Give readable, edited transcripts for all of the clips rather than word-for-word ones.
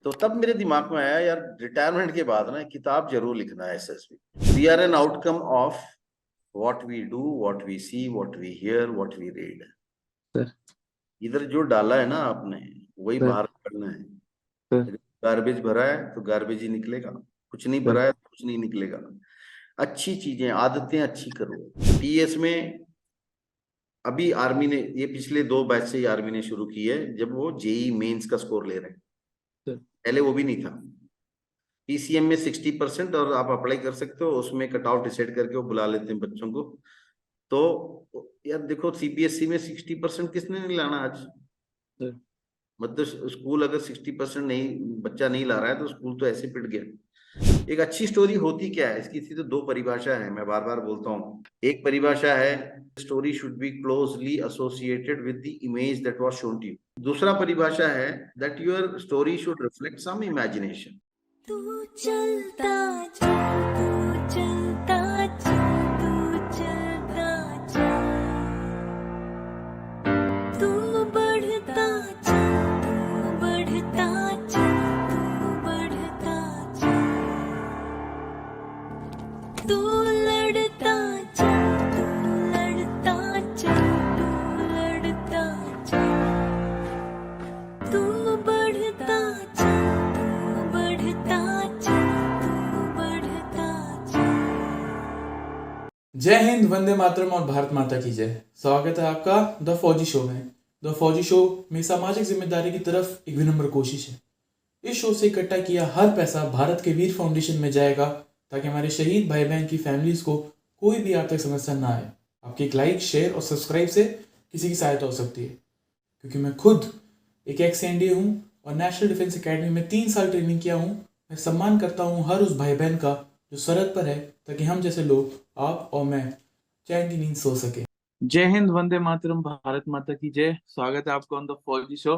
तो तब मेरे दिमाग में आया यार, रिटायरमेंट के बाद ना किताब जरूर लिखना है। SSB we are an outcome of what we do, what we see, what we hear, what we read. Sir. इधर जो डाला है ना आपने, वही सर। बाहर करना है। सर। गार्बेज भरा है तो गार्बेज ही निकलेगा, कुछ नहीं सर। भरा है तो कुछ नहीं निकलेगा। अच्छी चीजें, आदतें अच्छी करो। टीएस में अभी आर्मी ने, ये पिछले 2 बैच से ही आर्मी ने शुरू की है, जब वो जेई मेंस का स्कोर ले रहे हैं। सर। पहले वो भी नहीं था। पीसीएम में 60%, और आप अप्लाई कर सकते हो, उसमें कट ऑफ डिसाइड करके वो बुला लेते हैं बच्चों को। तो यार देखो, सीबीएसई में 60% किसने नहीं लाना आज? सर। मतलब स्कूल अगर 60% नहीं, बच्चा नहीं ला रहा है, तो स्कूल तो ऐसे पिट गया। एक अच्छी स्टोरी होती क्या है, इसकी तो 2 परिभाषा है, मैं बार बार बोलता हूँ। एक परिभाषा है, story should be closely associated with the image that was shown to you. दूसरा परिभाषा है that your story should reflect some imagination. तू चलता जा, तू चलता जा, तू चलता जा, तू बढ़ता जा, तू बढ़ता जा, तू बढ़ता जा, तू लड़ता जा, तू लड़ता जा, तू लड़ता जा, तू बढ़ता जा, तू बढ़ता जा, तू बढ़ता जा। जय हिंद, वंदे मातरम और भारत माता की जय। स्वागत है आपका द फौजी शो में। द फौजी शो में सामाजिक जिम्मेदारी की तरफ एक विनम्र कोशिश है। इस शो से इकट्ठा किया हर पैसा भारत के वीर फाउंडेशन में जाएगा, ताकि हमारे शहीद भाई बहन की फैमिलीज को कोई भी आर्थिक समस्या ना आए। आपके एक लाइक, शेयर और सब्सक्राइब से किसी की सहायता हो सकती है, क्योंकि मैं खुद एक एक्स एनडीए हूँ और नेशनल डिफेंस एकेडमी में 3 साल ट्रेनिंग किया हूँ। मैं सम्मान करता हूँ हर उस भाई बहन का जो सरहद पर है, ताकि हम जैसे लोग, आप और मैं, चैन की नींद सो सके। जय हिंद, वंदे मातरम, भारत माता की जय। स्वागत है आपको on the Fauji show.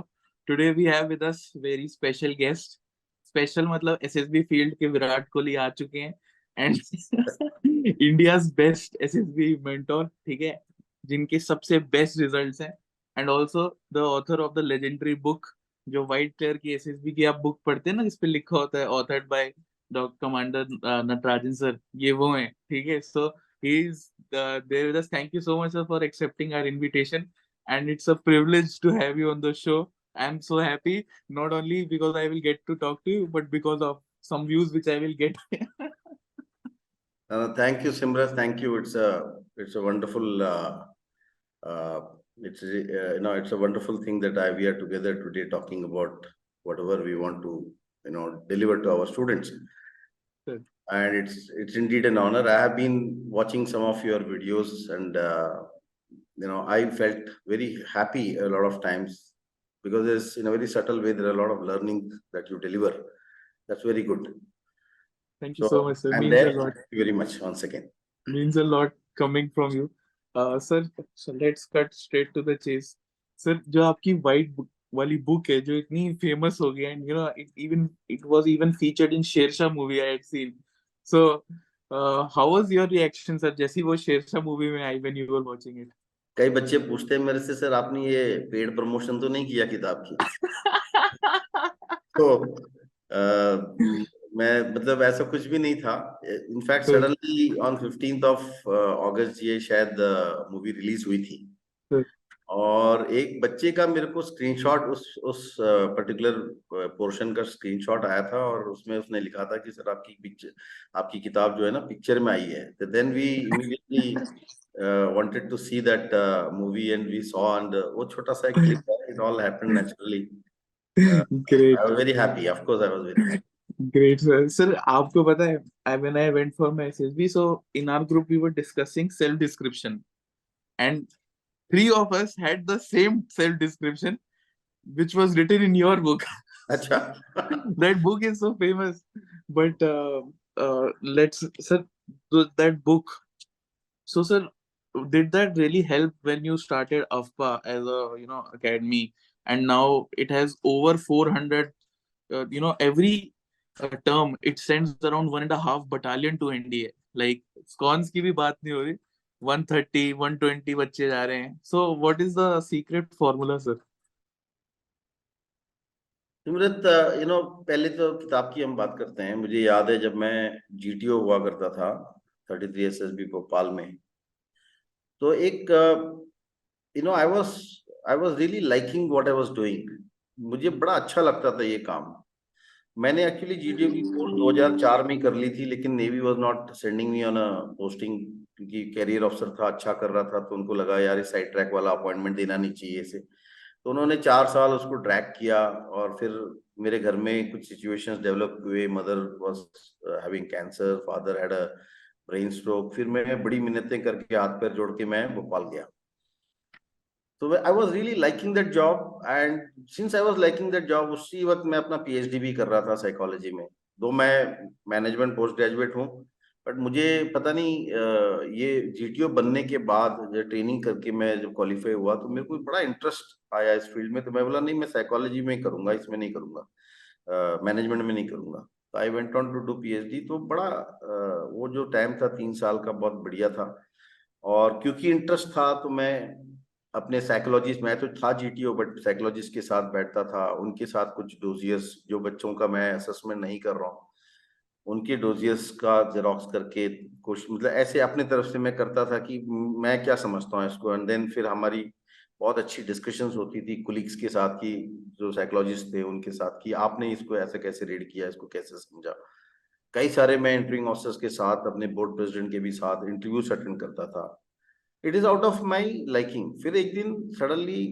Today we have with us very special guest. Special मतलब एसएसबी फील्ड के विराट कोहली आ चुके हैं, and India's best SSB mentor, ठीक है, जिनके सबसे बेस्ट रिजल्ट्स हैं, and also the author of the legendary book, जो व्हाइट कलर की एसएसबी की आप बुक पढ़ते हैं ना, जिसपे लिखा होता है authored by doctor commander Natarajan sir, ये वो हैं, ठीक है। So he is there with us. Thank you so much, sir, for accepting our invitation, and it's a privilege to have you on the show. I'm so happy, not only because I will get to talk to you, but because of some views which I will get. Thank you, Simran. Thank you. It's a wonderful it's a wonderful thing that we are together today talking about whatever we want to deliver to our students. Sir. And it's indeed an honor. I have been watching some of your videos, and I felt very happy a lot of times, because there's, in a very subtle way, there are a lot of learning that you deliver. That's very good. Thank you so So much, sir. I'm Means a there. lot. Thank you very much once again. Means a lot coming from you, sir. So let's cut straight to the chase, sir. जो आपकी white book वाली book है, जो इतनी famous हो गई, and it was even featured in Shershaah movie I had seen. So how was your reaction, sir, जैसी वो Shershaah movie में आई when you were watching it? कई बच्चे पूछते हैं मेरे से, सर आपने ये पेड प्रमोशन तो नहीं किया किताब की? तो मैं, मतलब ऐसा कुछ भी नहीं था। In fact Sir. Suddenly on 15th of अगस्त ये शायद मूवी रिलीज हुई थी, Sir. और एक बच्चे का मेरे को स्क्रीनशॉट, उस पर्टिकुलर पोर्शन का स्क्रीनशॉट आया था, और उसमें उसने लिखा था कि सर आपकी किताब जो है ना पिक्चर में आई है। तो then we immediately wanted to see that movie, and we saw, and वो छोटा सा एक clip है, it all happened naturally. Great. I was very happy, of course I was very happy. Great, sir. Sir, आपको पता है, when I went for my SSB, so in our group we were discussing self description, and 3 of us had the same self description, which was written in your book. अच्छा. That book is so famous, but let's, sir, that book. So, sir, did that really help when you started AFPA as a academy, and now it has over 400? Every term it sends around 1.5 battalion to NDA. Like SCONS की भी बात नहीं हो रही, 130, 120 बच्चे जा रहे हैं. So, what is the secret formula, sir? Simrat, पहले तो किताब की हम बात करते हैं। मुझे याद है जब मैं जीटीओ हुआ करता था 33 एसएसबी भोपाल में, तो एक I was really liking what I was doing. मुझे बड़ा अच्छा लगता था ये काम। मैंने एक्चुअली जीटीओ की कोर्स 2004 में ही कर ली थी, लेकिन navy was not sending me on a posting, क्योंकि कैरियर ऑफिसर था, अच्छा कर रहा था, तो उनको लगा यार इस साइड ट्रैक वाला अपॉइंटमेंट देना नहीं चाहिए इसे। तो उन्होंने 4 साल उसको ड्रैग किया, और फिर मेरे घर में कुछ सिचुएशंस डेवलप हुए। Mother was having cancer, father had a brain stroke. फिर मैं बड़ी मिन्नतें करके हाथ पैर जोड़ के मैं भोपाल गया। तो I was really liking that job, and since I was liking that job, उसी वक्त मैं अपना पीएचडी भी कर रहा था साइकोलॉजी में। दो मैं मैनेजमेंट पोस्ट ग्रेजुएट हूँ, बट मुझे पता नहीं, ये जीटीओ बनने के बाद ट्रेनिंग करके मैं जब क्वालिफाई हुआ, तो मेरे को बड़ा इंटरेस्ट आया इस फील्ड में। तो मैं बोला नहीं, मैं साइकोलॉजी में ही करूंगा, इसमें नहीं करूंगा, मैनेजमेंट में नहीं करूंगा। तो I went on to do PhD. तो बड़ा वो जो टाइम था 3 साल का, बहुत बढ़िया था। और क्योंकि इंटरेस्ट था, तो मैं अपने साइकोलॉजिस्ट, मैं तो था जीटीओ, बट साइकोलॉजिस्ट के साथ बैठता था, उनके साथ कुछ डोजियर्स जो बच्चों का मैं असेसमेंट नहीं कर रहा हूँ, उनके डोजियर्स का जेरोक्स करके कुछ, मतलब ऐसे अपने तरफ से मैं करता था कि मैं क्या समझता हूँ इसको। एंड देन फिर हमारी बहुत अच्छी डिस्कशंस होती थी कुलीग्स के साथ, की जो साइकोलॉजिस्ट थे उनके साथ, कि आपने इसको ऐसे कैसे रीड किया, इसको कैसे समझा। कई सारे मैं इंटरव्यूइंग ऑफिसर्स के साथ, अपने बोर्ड प्रेसिडेंट के भी साथ इंटरव्यूज अटेंड करता था। It is out of my liking. फिर एक दिन सडनली,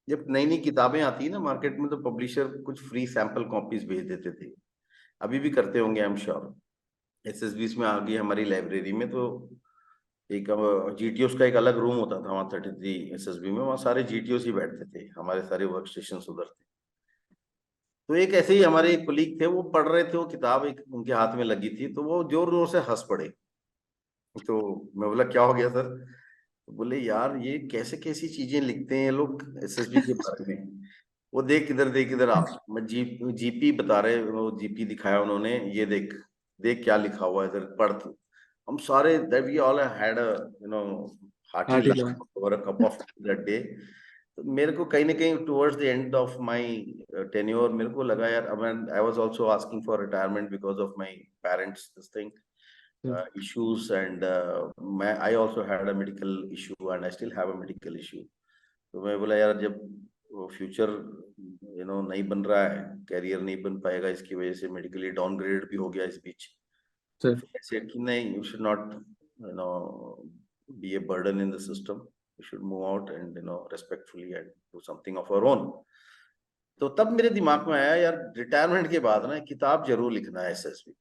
जब नई नई किताबें आती है ना मार्केट में, तो पब्लिशर कुछ फ्री सैंपल कॉपीज भेज देते थे। अभी भी करते होंगे, आई एम श्योर। एसएसबीस में आ गई हमारी लाइब्रेरी में, तो एक जीटीओस का एक अलग रूम होता था वहाँ 33 एसएसबी में। वहाँ सारे जीटीओस ही बैठते थे, हमारे सारे वर्क स्टेशन उधर थे। तो एक ऐसे ही हमारे एक कुलीग थे, वो पढ़ रहे थे, वो किताब एक उनके हाथ में लगी थी, तो वो जोर जोर से हंस पड़े। तो मैं बोला क्या हो गया सर? तो बोले यार ये कैसे कैसी चीजें लिखते हैं ये लोग एसएसबी के बारे में। वो देख इधर, देख इधर, आप मैं जीपी बता रहे, वो जीपी दिखाया उन्होंने, ये देख, देख क्या लिखा हुआ है इधर, पढ़ तू। हम सारे, that we all had a hearty hearty laugh long. Over a cup of that day. तो मेरे को कहीं ना कहीं towards the end of my tenure मेरे को लगा यार, I was also asking for retirement because of my parents this thing issues, and मैं I also had a medical issue, and I still have a medical issue. तो मैं बोला यार, जब फ्यूचर नहीं बन रहा है, कैरियर नहीं बन पाएगा, इसकी वजह से मेडिकली डाउनग्रेड भी हो गया इस बीच, तो सर। फिर ऐसे कि नहीं, you should not no be a burden in the system, you should move out and respectfully and do something of our own. तो तब मेरे दिमाग में आया यार, रिटायरमेंट के बाद ना किताब जरूर लिखना है एसएसबी।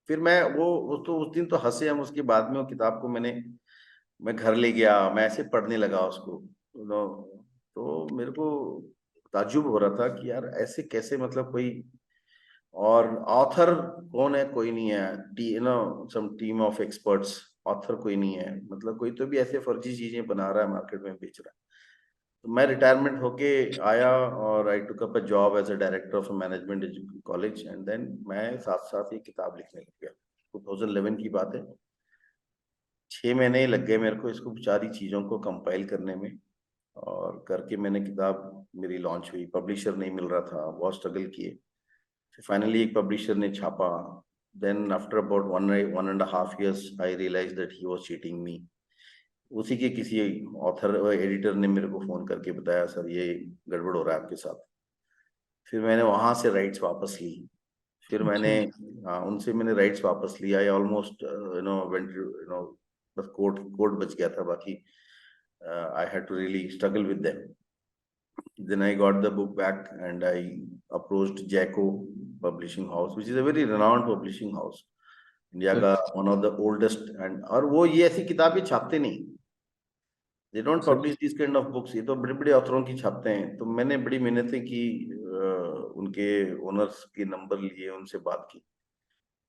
फिर मैं वो तो उस दिन तो हंसे हम, उसके बाद में वो किताब को मैं घर ले गया, मैं ऐसे पढ़ने लगा उसको। तो मेरे को ताज्जुब हो रहा था कि यार ऐसे कैसे, मतलब कोई, और ऑथर कौन है? कोई नहीं है, some team of experts. Author कोई नहीं है, मतलब कोई तो भी ऐसे फर्जी चीजें बना रहा है, मार्केट में बेच रहा है। तो मैं रिटायरमेंट होके आया, और I took up a job as a director of management college, and then मैं साथ साथ ही किताब लिखने लग गया। 2011 की बात है। 6 महीने ही लग गए मेरे को इसको सारी चीजों को कंपाइल करने में, और करके मैंने किताब, मेरी लॉन्च हुई। पब्लिशर नहीं मिल रहा था, बहुत स्ट्रगल किए। फिर फाइनली एक पब्लिशर ने छापा। Then after about 1.5 years I realise that he was cheating me. उसी के किसी ऑथर एडिटर ने मेरे को फोन करके बताया, सर ये गड़बड़ हो रहा है आपके साथ। फिर मैंने वहां से राइट्स वापस ली। फिर मैंने, अच्छा। हाँ, उनसे मैंने राइट्स वापस लिया। आई ऑलमोस्ट वेंट, बस कोर्ट कोर्ट बच गया था, बाकी I had to really struggle with them. Then I got the book back, and I approached Jacko Publishing House, which is a very renowned publishing house. India sir. का one of the oldest, and और वो ये ऐसी किताबें छापते नहीं। They don't sir. Publish this kind of books. ये तो बड़े बड़े ऑथरों की छापते हैं। तो मैंने बड़ी मेहनतें की, उनके ओनर्स के नंबर लिए, उनसे बात की।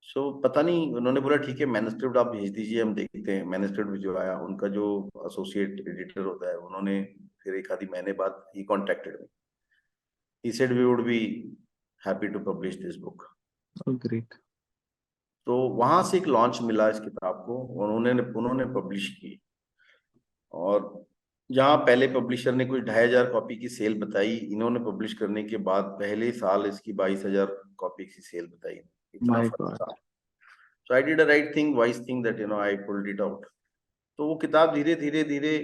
सो पता नहीं, उन्होंने बोला ठीक है, मैन्युस्क्रिप्ट आप भेज दीजिए, हम देखते हैं। मैन्युस्क्रिप्ट भिजवाया। उनका जो एसोसिएट एडिटर होता है, उन्होंने फिर एक आधी महीने बाद ही contacted me. He said we would be happy to publish this book. Great. तो वहां से एक लॉन्च मिला इस किताब को, और उन्होंने उन्होंने पब्लिश की। और जहाँ पहले पब्लिशर ने कुछ 2,500 कॉपी की सेल बताई, इन्होंने पब्लिश करने के बाद पहले साल इसकी 22,000 कॉपी की सेल बताई। इतना माय फर्क गॉड। था। So I did a right thing, wise thing, that I pulled it out. तो वो किताब धीरे धीरे धीरे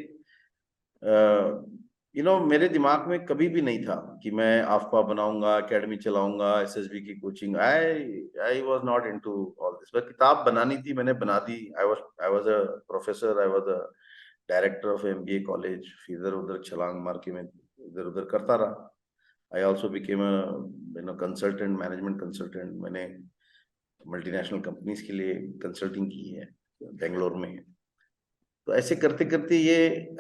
मेरे दिमाग में कभी भी नहीं था कि मैं आफ्पा बनाऊंगा, एकेडमी चलाऊंगा, एसएसबी की coaching. I was not into all this. बस किताब बनानी थी, मैंने बना दी। I was a professor, I was a director of MBA college. इधर उधर छलांग मार के मैं इधर उधर करता रहा। I also became consultant, management consultant. मैंने मल्टीनेशनल कंपनीज के लिए कंसल्टिंग की है बेंगलोर में। तो ऐसे करते करते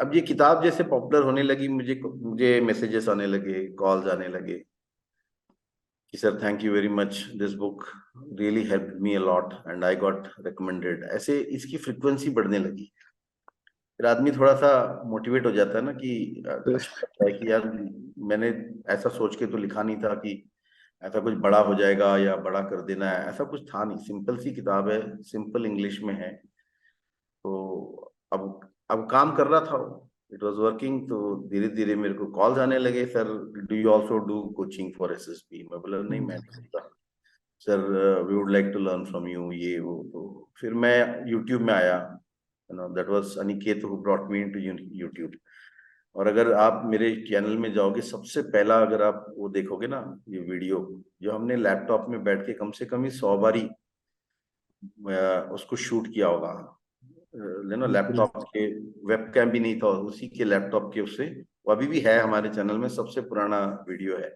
अब ये किताब जैसे पॉपुलर होने लगी, मुझे मुझे मैसेजेस आने लगे, कॉल्स आने लगे कि sir thank you very much, this book really help me a lot and I got recommended. ऐसे इसकी फ्रिक्वेंसी बढ़ने लगी। फिर आदमी थोड़ा सा मोटिवेट हो जाता है ना कि अच्छा लगता है कि यार मैंने ऐसा सोच के तो लिखा नहीं था कि ऐसा कुछ बड़ा हो जाएगा या बड़ा कर देना है। ऐसा कुछ था नहीं, सिंपल सी किताब है, सिंपल इंग्लिश में है। तो अब काम कर रहा था, इट वाज वर्किंग। तो धीरे धीरे मेरे को कॉल्स आने लगे, sir do you also do coaching for SSB? मैं बोला नहीं, मैं नहीं करता sir, we would like to learn from you, ये वो। तो फिर मैं यूट्यूब में आया, that was Aniket who brought me into YouTube. और अगर आप मेरे चैनल में जाओगे, सबसे पहला अगर आप वो देखोगे ना, ये वीडियो जो हमने लैपटॉप में बैठ के कम से कम ही 100 बारी उसको शूट किया होगा, लेना लैपटॉप के, वेबकैम भी नहीं था उसी के लैपटॉप के उससे। वो अभी भी है हमारे चैनल में, सबसे पुराना वीडियो है।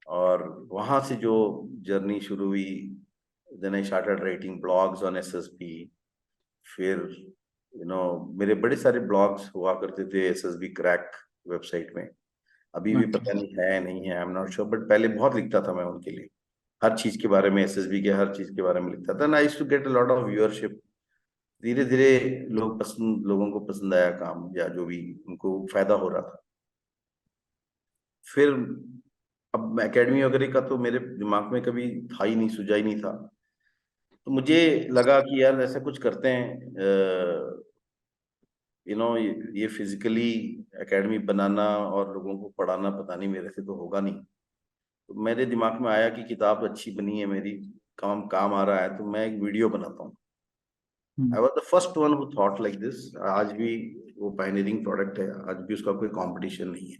और वहां से जो जर्नी शुरू हुई, then I started writing blogs on SSB. फिर मेरे बड़े सारे ब्लॉग्स हुआ करते थे एसएसबी क्रैक वेबसाइट में। अभी भी पता नहीं है नहीं है, I am not sure, but पहले बहुत लिखता था मैं उनके लिए, हर चीज के बारे में, एसएसबी के हर चीज के बारे में लिखता था। And I used to get a lot of viewership. धीरे धीरे लोगों को पसंद आया काम, या जो भी उनको फायदा हो रहा था। फिर अब एकेडमी वगैरह का तो मेरे दिमाग में कभी था ही नहीं, सुझा ही नहीं था। तो मुझे लगा कि यार ऐसा कुछ करते हैं, ये फिजिकली एकेडमी बनाना और लोगों को पढ़ाना पता नहीं मेरे से तो होगा नहीं। तो मेरे दिमाग में आया कि किताब अच्छी बनी है मेरी, काम काम आ रहा है, तो मैं एक वीडियो बनाता हूँ। I was the first one who thought like this. आज भी वो पायनियरिंग प्रोडक्ट है, आज भी उसका कोई कंपटीशन नहीं है,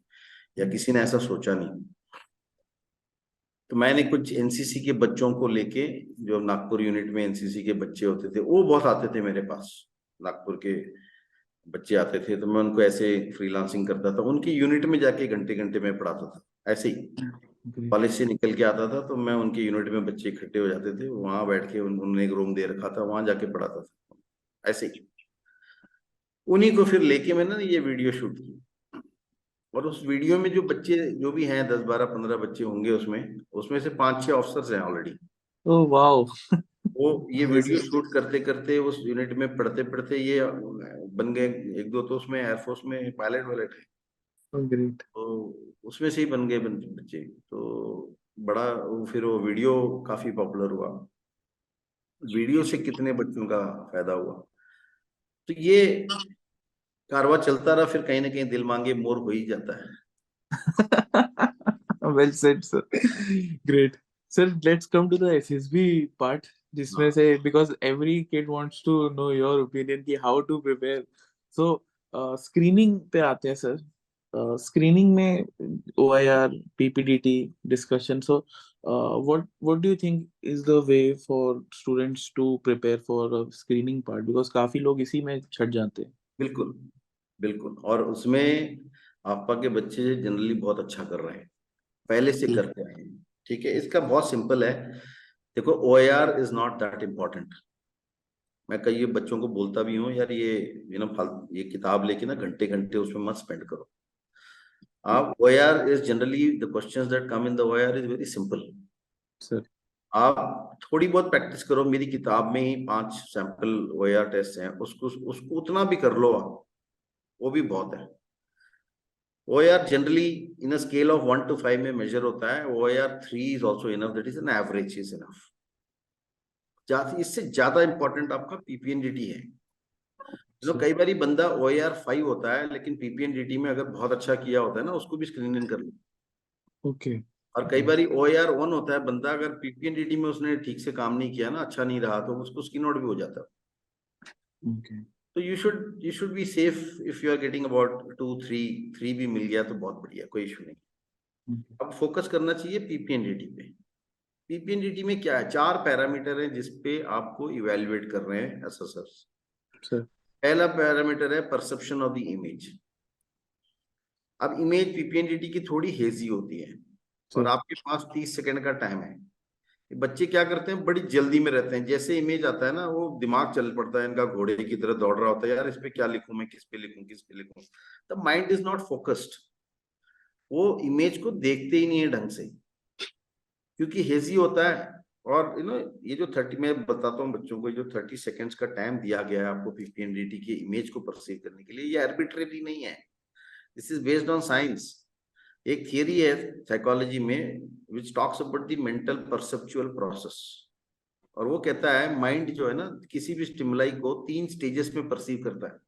या किसी ने ऐसा सोचा नहीं। तो मैंने कुछ एनसीसी के बच्चों को लेके, जो नागपुर यूनिट में एनसीसी के बच्चे होते थे, वो बहुत आते थे मेरे पास, नागपुर के बच्चे आते थे। तो मैं उनको ऐसे फ्रीलांसिंग करता था, उनकी यूनिट में जाके घंटे घंटे में पढ़ाता था। ऐसे ही कॉलेज से निकल के आता था तो मैं उनके यूनिट में, बच्चे इकट्ठे हो जाते थे, वहां बैठ के उन्होंने एक रूम दे रखा था, वहां जाके पढ़ाता था। ऐसे ही उन्हीं को फिर लेके मैंने ना ये वीडियो शूट की। और उस वीडियो में जो बच्चे जो भी हैं, 10 12 15 बच्चे होंगे उसमें, उसमें से 5 6 ऑफिसर्स हैं ऑलरेडी। Oh wow. वो ये वीडियो अमेजिंग। शूट करते करते उस यूनिट में पढ़ते पढ़ते ये बन गए। एक दो तो उसमें एयरफोर्स में पायलट वायलट है, ग्रेट। तो उसमें से ही बन गए बच्चे। तो बड़ा फिर वो वीडियो काफी पॉपुलर हुआ। वीडियो से कितने बच्चों का फायदा हुआ। तो ये कारवां चलता रहा, फिर कहीं ना कहीं दिल मांगे मोर हो ही जाता है। Well said, sir. Great. Sir, let's come to the SSB part, जिसमें हाँ, से because every kid wants to know your opinion कि how to prepare. So, screening पे आते हैं sir. Screening में OIR, PPDT discussion. So, what do you think is the way for students to prepare for a screening part? Because काफी लोग इसी में छट जाते हैं. बिल्कुल बिल्कुल। और उसमें आपा के बच्चे जनरली बहुत अच्छा कर रहे हैं, पहले से करते आए हैं। ठीक है, इसका बहुत सिंपल है। देखो, OIR is not that important. मैं कई बच्चों को बोलता भी हूँ, यार ये किताब लेके ना घंटे घंटे उसमें मत स्पेंड करो। आप OIR is generally the questions that come in the OIR is very simple. Sir. आप थोड़ी बहुत प्रैक्टिस करो, मेरी किताब में ही 5 सैंपल OIR टेस्ट हैं, उसको उसको उतना भी कर लो आप, वो भी बहुत है। OIR generally in a scale of 1 to 5 में मेजर होता है। OIR 3 is also enough, that is an average is enough. इससे ज्यादा इंपॉर्टेंट आपका PPNGT है। कई बार बंदा OAR 5 होता है लेकिन PPNDT में अगर बहुत अच्छा किया होता है ना, उसको भी स्क्रीन इन कर लो। ओके। और कई बार OAR 1 होता है, बंदा अगर PPNDT में उसने ठीक से काम नहीं किया ना, अच्छा नहीं रहा, तो उसको स्क्रीन आउट भी हो जाता है। ओके। तो you should be safe if you are getting about 2 3 भी मिल गया तो बहुत बढ़िया, कोई इशू नहीं। अब फोकस करना चाहिए PPNDT पे। PPNDT में क्या है, 4 पैरामीटर है जिसपे आपको इवेल्युएट कर रहे हैं एसएसएस। सर। पहला पैरामीटर है परसेप्शन ऑफ द इमेज। अब इमेज PPNDT की थोड़ी हेजी होती है और आपके पास 30 सेकंड का टाइम है। बच्चे क्या करते हैं, बड़ी जल्दी में रहते हैं, जैसे इमेज आता है ना वो दिमाग चल पड़ता है इनका, घोड़े की तरह दौड़ रहा होता है, यार इस पे क्या लिखूं मैं, किस पे लिखूं, किस पे लिखूं। The mind is not focused, वो इमेज को देखते ही नहीं है ढंग से, क्योंकि हेजी होता है। और ये जो 30, मैं बताता हूँ बच्चों को, जो 30 सेकेंड्स का टाइम दिया गया है आपको PPNDT की इमेज को परसीव करने के लिए, ये आर्बिट्रेरी नहीं है, this is based on science. एक थियरी है साइकोलॉजी में which talks about the mental perceptual process, और वो कहता है माइंड जो है ना, किसी भी स्टिमुलाई को 3 स्टेजेस में परसीव करता है।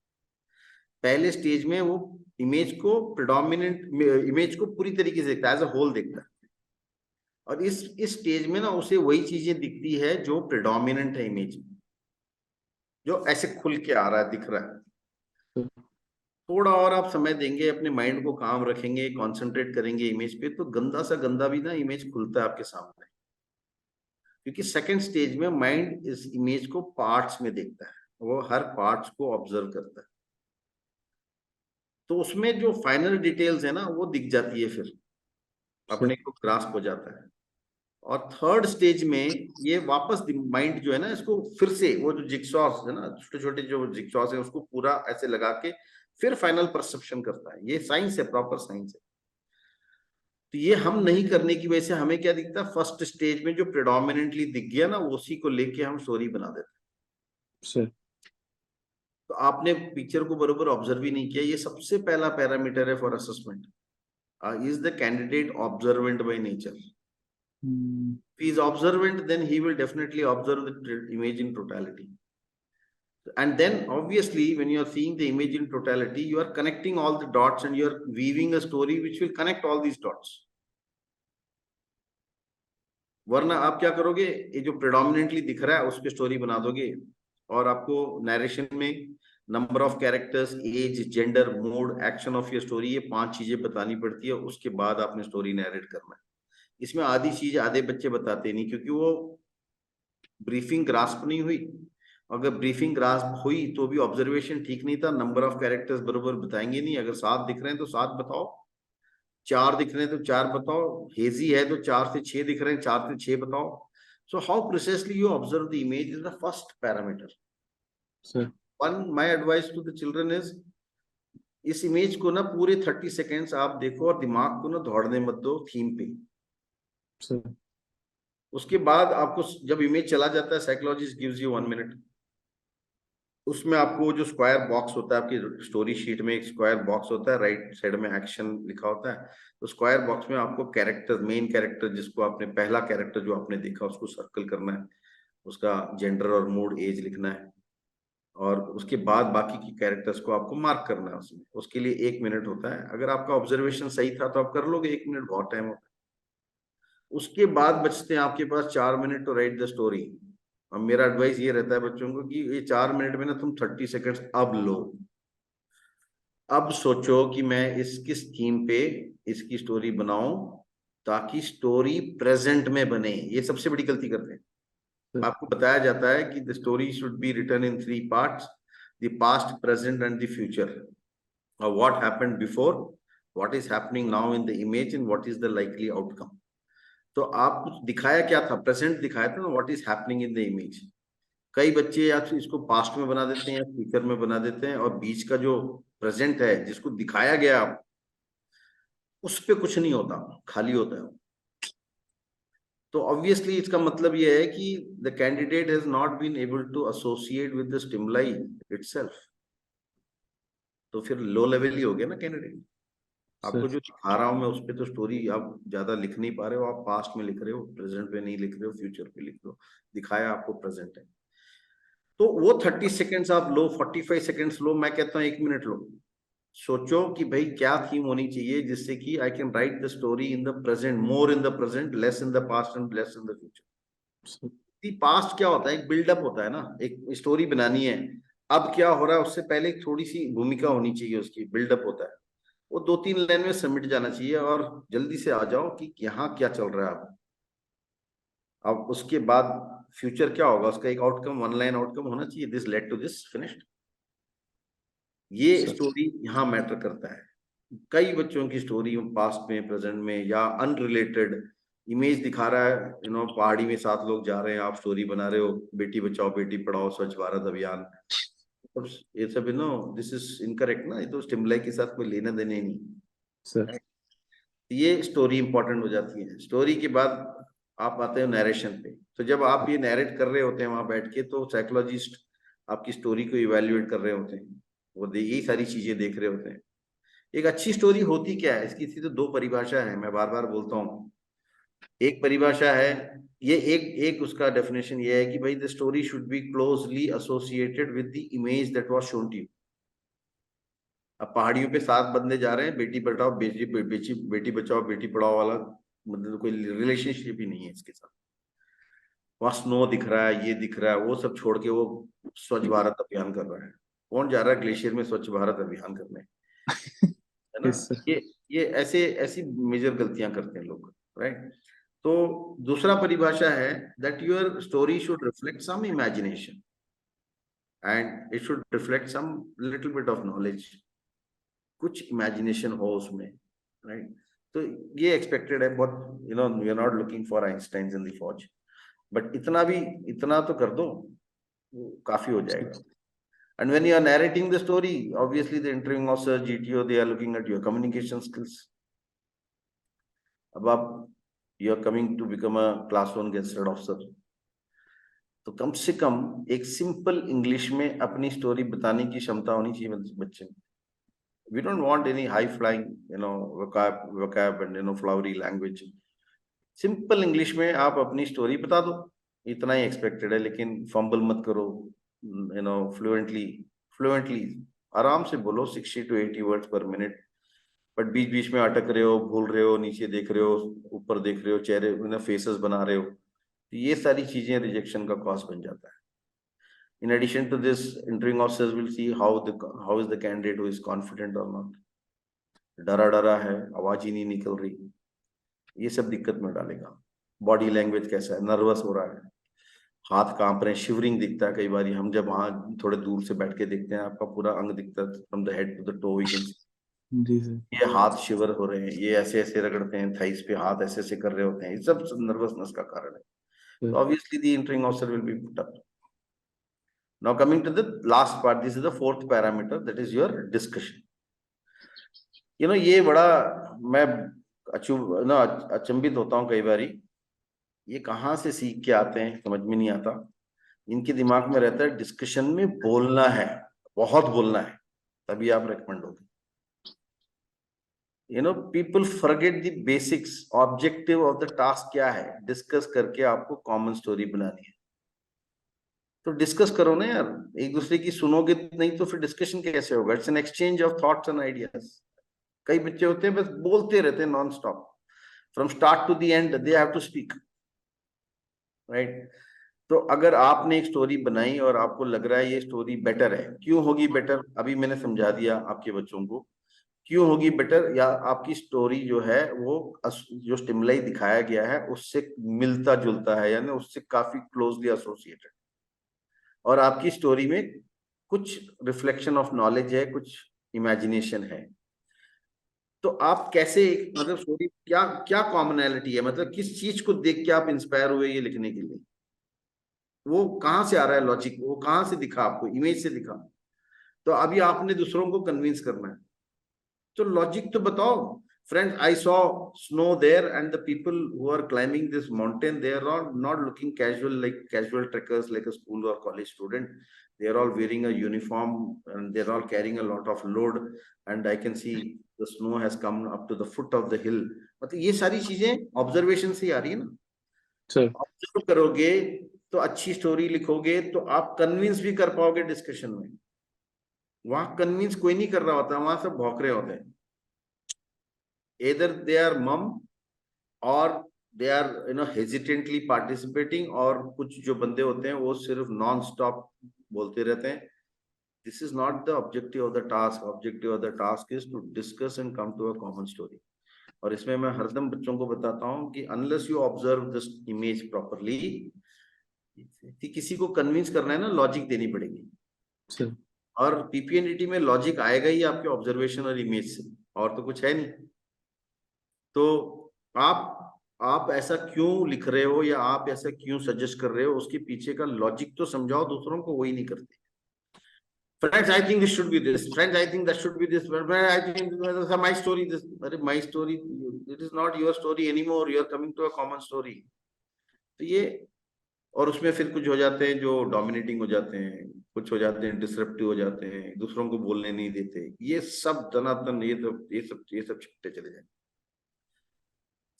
पहले स्टेज में वो इमेज को इमेज को पूरी तरीके से देखता है, एज अ होल देखता है, और इस स्टेज में ना उसे वही चीजें दिखती है जो प्रिडोमिनेंट है इमेज में, जो ऐसे खुल के आ रहा है, दिख रहा है। थोड़ा और आप समय देंगे, अपने माइंड को काम रखेंगे, कंसंट्रेट करेंगे इमेज पे, तो गंदा सा गंदा भी ना इमेज खुलता है आपके सामने, क्योंकि सेकंड स्टेज में माइंड इस इमेज को पार्ट्स में देखता है, वो हर पार्ट्स को ऑब्जर्व करता है, तो उसमें जो फाइनल डिटेल्स है ना वो दिख जाती है, फिर अपने को ग्रास्प हो जाता है। और थर्ड स्टेज में ये वापस माइंड जो है ना, इसको फिर से वो जो जिक्सॉस है ना, छोटे छोटे जो जिक्सॉस है, उसको पूरा ऐसे लगा के फिर फाइनल परसेप्शन करता है। ये साइंस है, प्रॉपर साइंस है। तो ये हम नहीं करने की वजह से हमें क्या दिखता है, फर्स्ट स्टेज में जो प्रेडोमिनेंटली दिख गया ना, उसी को लेके हम स्टोरी बना देते हैं। तो आपने पिक्चर को बरोबर ऑब्जर्व ही नहीं किया। ये सबसे पहला पैरामीटर है for assessment, is the candidate observant by nature. If he is observant, then he will definitely observe the image in totality. And then obviously when you are seeing the image in totality, you are connecting all the dots and you are weaving a story which will connect all these dots. वरना आप क्या करोगे, ये जो predominantly दिख रहा है उस पर स्टोरी बना दोगे, और आपको नरेशन में number of characters, age, gender, mood, action of your story, ये 5 चीजें बतानी पड़ती है, उसके बाद आपने स्टोरी नरेट करना है। इसमें आधी चीज आधे बच्चे बताते नहीं, क्योंकि वो ब्रीफिंग ग्रास्प नहीं हुई। अगर ब्रीफिंग ग्रास्प हुई तो भी ऑब्जर्वेशन ठीक नहीं था, नंबर ऑफ कैरेक्टर्स बरोबर बताएंगे नहीं। अगर 7 दिख रहे हैं तो 7 बताओ, 4 दिख रहे हैं तो 4 बताओ, हेजी है तो 4 से 6 दिख रहे हैं, 4 से 6 बताओ। So how precisely you observe the image is the first parameter. Sir, one my advice to the children is, इस इमेज को ना पूरे 30 सेकेंड्स आप देखो और दिमाग को ना दौड़ने मत दो थीम पे। सर, उसके बाद आपको जब इमेज चला जाता है, साइकोलॉजिस्ट गिव्स यू 1 मिनट, उसमें आपको जो स्क्वायर बॉक्स होता है, आपकी स्टोरी शीट में एक स्क्वायर बॉक्स होता है, राइट साइड में एक्शन लिखा होता है, तो स्क्वायर बॉक्स में आपको कैरेक्टर, मेन कैरेक्टर जिसको आपने, पहला कैरेक्टर जो आपने देखा उसको सर्कल करना है, उसका जेंडर और मूड, एज लिखना है, और उसके बाद बाकी की कैरेक्टर्स को आपको मार्क करना है उसमें। उसके लिए 1 मिनट होता है। अगर आपका ऑब्जर्वेशन सही था तो आप कर लोगे, 1 मिनट बहुत टाइम होता है। उसके बाद बचते हैं आपके पास 4 minute to write the story. अब मेरा एडवाइस ये रहता है बच्चों को कि ये 4 मिनट में ना तुम 30 सेकेंड्स अब लो, अब सोचो कि मैं इस किस थीम पे इसकी स्टोरी बनाऊं ताकि स्टोरी प्रेजेंट में बने। ये सबसे बड़ी गलती करते हैं। आपको बताया जाता है कि the story should be written in 3 parts, the past, present and the future, और what happened before, what is happening now in the image, and what is the likely outcome. तो आप दिखाया क्या था, प्रेजेंट दिखाया था ना, what is happening in the image. कई बच्चे या तो इसको पास्ट में बना देते हैं या फ्यूचर में बना देते हैं, और बीच का जो प्रेजेंट है जिसको दिखाया गया उस पे कुछ नहीं होता, खाली होता है। तो ऑब्वियसली इसका मतलब यह है कि the candidate has not been able to associate with the stimuli itself. तो फिर लो लेवल ही हो गया ना कैंडिडेट। आपको जो दिखा रहा हूं मैं उस पे तो स्टोरी आप ज्यादा लिख नहीं पा रहे हो, आप पास्ट में लिख रहे हो, प्रेजेंट पे नहीं लिख रहे हो, फ्यूचर पे लिख रहे हो। दिखाया आपको प्रेजेंट है। तो वो 30 सेकेंड्स आप लो, 45 सेकेंड्स लो, मैं कहता हूँ 1 मिनट लो। सोचो कि भाई क्या थीम होनी चाहिए जिससे कि I can write the story in the present, more in the present, less in the past and less in the future. Past क्या होता है, एक बिल्डअप होता है ना, एक स्टोरी बनानी है, अब क्या हो रहा है उससे पहले एक थोड़ी सी भूमिका होनी चाहिए, उसकी बिल्डअप होता है, वो 2-3 लाइन में समिट जाना चाहिए और जल्दी से आ जाओ कि यहाँ क्या चल रहा है। अब उसके बाद फ्यूचर क्या होगा, उसका एक आउटकम, 1 लाइन आउटकम होना चाहिए, this led to this, finished. ये स्टोरी यहाँ मैटर करता है। कई बच्चों की स्टोरी पास्ट में, प्रेजेंट में या अनरिलेटेड इमेज दिखा रहा है, पहाड़ी में 7 लोग जा रहे हैं, आप स्टोरी बना रहे हो बेटी बचाओ बेटी पढ़ाओ स्वच्छ भारत अभियान, ये सब दिस इज इनकरेक्ट ना, ये तो स्टिमुलाई के साथ कोई लेना देना ही नहीं सर। ये स्टोरी इंपॉर्टेंट हो जाती है। स्टोरी के बाद आप आते हो नरेशन पे। तो जब आप ये नैरेट कर रहे होते हैं वहां बैठ के, तो साइकोलॉजिस्ट आपकी स्टोरी को इवेल्युएट कर रहे होते हैं, वो यही सारी चीजें देख रहे होते हैं। एक अच्छी स्टोरी होती क्या है, इसकी तो 2 परिभाषा है, मैं बार बार बोलता हूँ। एक परिभाषा है, ये एक उसका डेफिनेशन ये है कि भाई the story should be closely associated with the image that was shown to you. अब पहाड़ियों पे 7 बंदे जा रहे हैं, बेटी बचाओ बेटी बचाओ बेटी पढ़ाओ वाला, मतलब कोई रिलेशनशिप ही नहीं है इसके साथ। वहां स्नो दिख रहा है, ये दिख रहा है, वो सब छोड़ के वो स्वच्छ भारत अभियान कर रहा है। कौन जा रहा है ग्लेशियर में स्वच्छ भारत अभियान करने, है ना? Yes, sir. ये ऐसी मेजर गलतियां करते हैं लोग, राइट? तो दूसरा परिभाषा है that your story should reflect some imagination and it should reflect some little bit of knowledge, कुछ इमेजिनेशन हो उसमें, राइट? तो ये एक्सपेक्टेड है बहुत, we are not looking for Einstein in the फौज, बट इतना तो कर दो, वो काफी हो जाएगा। And when you are narrating the story, obviously the interviewing officer, GTO, they are looking at your communication skills. अब आप you are coming to become a class 1 gazetted officer, तो कम से कम एक सिंपल इंग्लिश में अपनी स्टोरी बताने की क्षमता होनी चाहिए बच्चे में। We don't want any high flying, vocab and flowery language. Simple English में आप अपनी स्टोरी बता दो, इतना ही एक्सपेक्टेड है। लेकिन फंबल मत करो, फ्लुएंटली आराम से बोलो, 60 to 80 words per minute, but बीच बीच में अटक रहे हो, भूल रहे हो, नीचे देख रहे हो, ऊपर देख रहे हो, चेहरे फेसेस बना रहे हो, तो ये सारी चीजें रिजेक्शन का कॉज बन जाता है। In addition to this, interviewing officers will see how is the candidate who is confident or not. डरा है, आवाज ही नहीं निकल रही, ये सब दिक्कत में डालेगा। बॉडी लैंग्वेज कैसा है, नर्वस हो रहा है, हाथ कांप रहे हैं, शिवरिंग दिखता है। कई बार हम जब वहां थोड़े दूर से बैठ के देखते हैं, आपका पूरा अंग दिखता है, from the head to the toe we can see. जी सर। ये हाथ शिवर हो रहे हैं, ये ऐसे ऐसे रगड़ते हैं, थाइस पे हाथ ऐसे ऐसे कर रहे होते हैं, ये सब नर्वसनेस का कारण है। तो obviously the entering officer will be put up. Now coming to the last part, this is the 4th parameter, that is your discussion. ये बड़ा मैं अचंभित होता हूँ कई बारी, ये कहाँ से सीख के आते हैं समझ में नहीं आता। इनके दिमाग में रहता है डिस्कशन में बोलना है, बहुत बोलना है, तभी आप रेकमेंड होगे। People forget the basics. Objective of the task क्या है? डिस्कस करके आपको कॉमन स्टोरी बनानी है, तो डिस्कस करो ना यार, एक दूसरे की सुनोगे नहीं तो फिर डिस्कशन कैसे होगा? It's an exchange of thoughts and ideas. कई बच्चे होते हैं बस बोलते रहते हैं non stop, from start to the end they have to speak, right? तो अगर आपने एक स्टोरी बनाई और आपको लग रहा है ये स्टोरी बेटर है, क्यों होगी बेटर? अभी मैंने समझा दिया आपके बच्चों को क्यों होगी बेटर, या आपकी स्टोरी जो है वो जो स्टिमुलाई दिखाया गया है उससे मिलता जुलता है, यानी उससे काफी क्लोजली एसोसिएटेड, और आपकी स्टोरी में कुछ रिफ्लेक्शन ऑफ नॉलेज है, कुछ इमेजिनेशन है। तो आप कैसे, मतलब स्टोरी क्या क्या कॉमनैलिटी है, मतलब किस चीज को देख के आप इंस्पायर हुए ये लिखने के लिए? वो कहाँ से आ रहा है लॉजिक, वो कहाँ से दिखा आपको? इमेज से दिखा। तो अभी आपने दूसरों को कन्विंस करना है, तो लॉजिक तो बताओ। Friends, I saw snow there, and the people who are climbing this mountain, they are all not looking casual, like casual trekkers, like a school or college student. They are all wearing a uniform, and they are all carrying a lot of load. And I can see the snow has come up to the foot of the hill. मतलब ये सारी चीजें observation से आ रही है ना। Sir observe करोगे तो अच्छी स्टोरी लिखोगे तो आप कन्विंस भी कर पाओगे डिस्कशन में। वहां कन्विंस कोई नहीं कर रहा होता, वहां सब भौंक रहे होते हैं। एदर दे आर मम और दे आर हेजिटेंटली पार्टिसिपेटिंग, और कुछ जो बंदे होते हैं वो सिर्फ नॉन स्टॉप बोलते रहते हैं। This is not the objective of the task. Objective of the task is to discuss and come to a common story. और इसमें मैं हरदम बच्चों को बताता हूँ कि unless you observe this image properly, कि किसी को कन्विंस करना है ना, लॉजिक देनी पड़ेगी। सर और पीपीएनडीटी में लॉजिक आएगा ही आपके ऑब्जर्वेशन और इमेज से, और तो कुछ है नहीं। तो आप ऐसा क्यों लिख रहे हो या आप ऐसा क्यों सजेस्ट कर रहे हो, उसके पीछे का लॉजिक तो समझाओ दूसरों को, वही नहीं करते। Friends, I think this should be this. Friends, I think that should be this. Friends, I think my story this. My story, it is not your story anymore. You are coming to a common story. तो ये, और उसमें फिर कुछ हो जाते हैं जो डोमिनेटिंग हो जाते हैं, कुछ हो जाते हैं डिसरप्टिव हो जाते हैं, दूसरों को बोलने नहीं देते। ये सब धनातन, ये सब छिपते चले जाएंगे।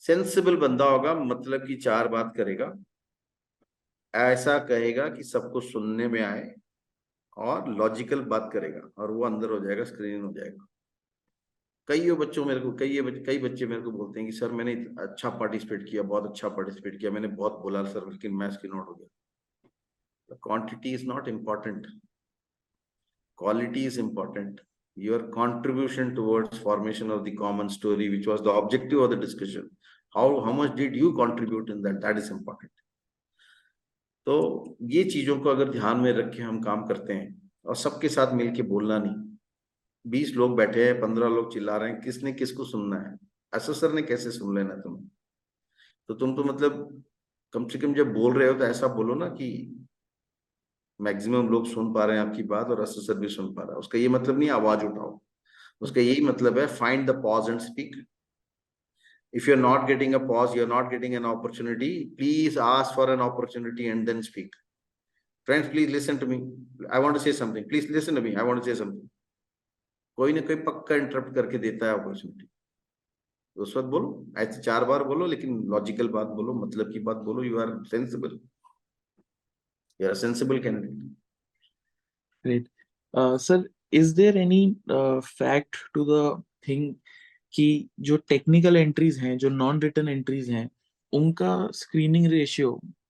सेंसिबल बंदा होगा, मतलब कि चार बात करेगा, ऐसा कहेगा कि सबको सुनने में आए, और लॉजिकल बात करेगा, और वो अंदर हो जाएगा, स्क्रीन हो जाएगा। कई बच्चे मेरे को बोलते हैं कि सर मैंने अच्छा पार्टिसिपेट किया, बहुत अच्छा पार्टिसिपेट किया, मैंने बहुत बोला सर, लेकिन मैं स्क्रीन आउट हो गया। Quantity is not important, quality is important. Your contribution towards formation of the common story, which was the objective of the discussion, how much did you contribute in that is important. तो ये चीजों को अगर ध्यान में रख के हम काम करते हैं, और सबके साथ मिलके बोलना नहीं। 20 लोग बैठे हैं, 15 लोग चिल्ला रहे हैं, किसने किसको सुनना है? असेसर ने कैसे सुन लेना तुम्हें? तो तुम तो मतलब कम से कम जब बोल रहे हो तो ऐसा बोलो ना कि मैक्सिमम लोग सुन पा रहे हैं आपकी बात, और असेसर भी सुन पा रहा है। उसका ये मतलब नहीं आवाज उठाओ, उसका यही मतलब है find the pause and speak. If you're not getting a pause, you're not getting an opportunity, please ask for an opportunity and then speak. Friends, please listen to me. I want to say something. Please listen to me. I want to say something. कोई ना कोई पक्का interrupt करके देता है opportunity. उस वक्त बोलो, ऐसे 4 बार बोलो, लेकिन लॉजिकल बात बोलो, मतलब की बात बोलो। You are sensible, you are sensible candidate. great. Sir, is there any fact to the thing कि जो टेक्निकल एंट्रीज हैं, जो नॉन रिटन एंट्रीज हैं, उनका स्क्रीनिंग रेशियो,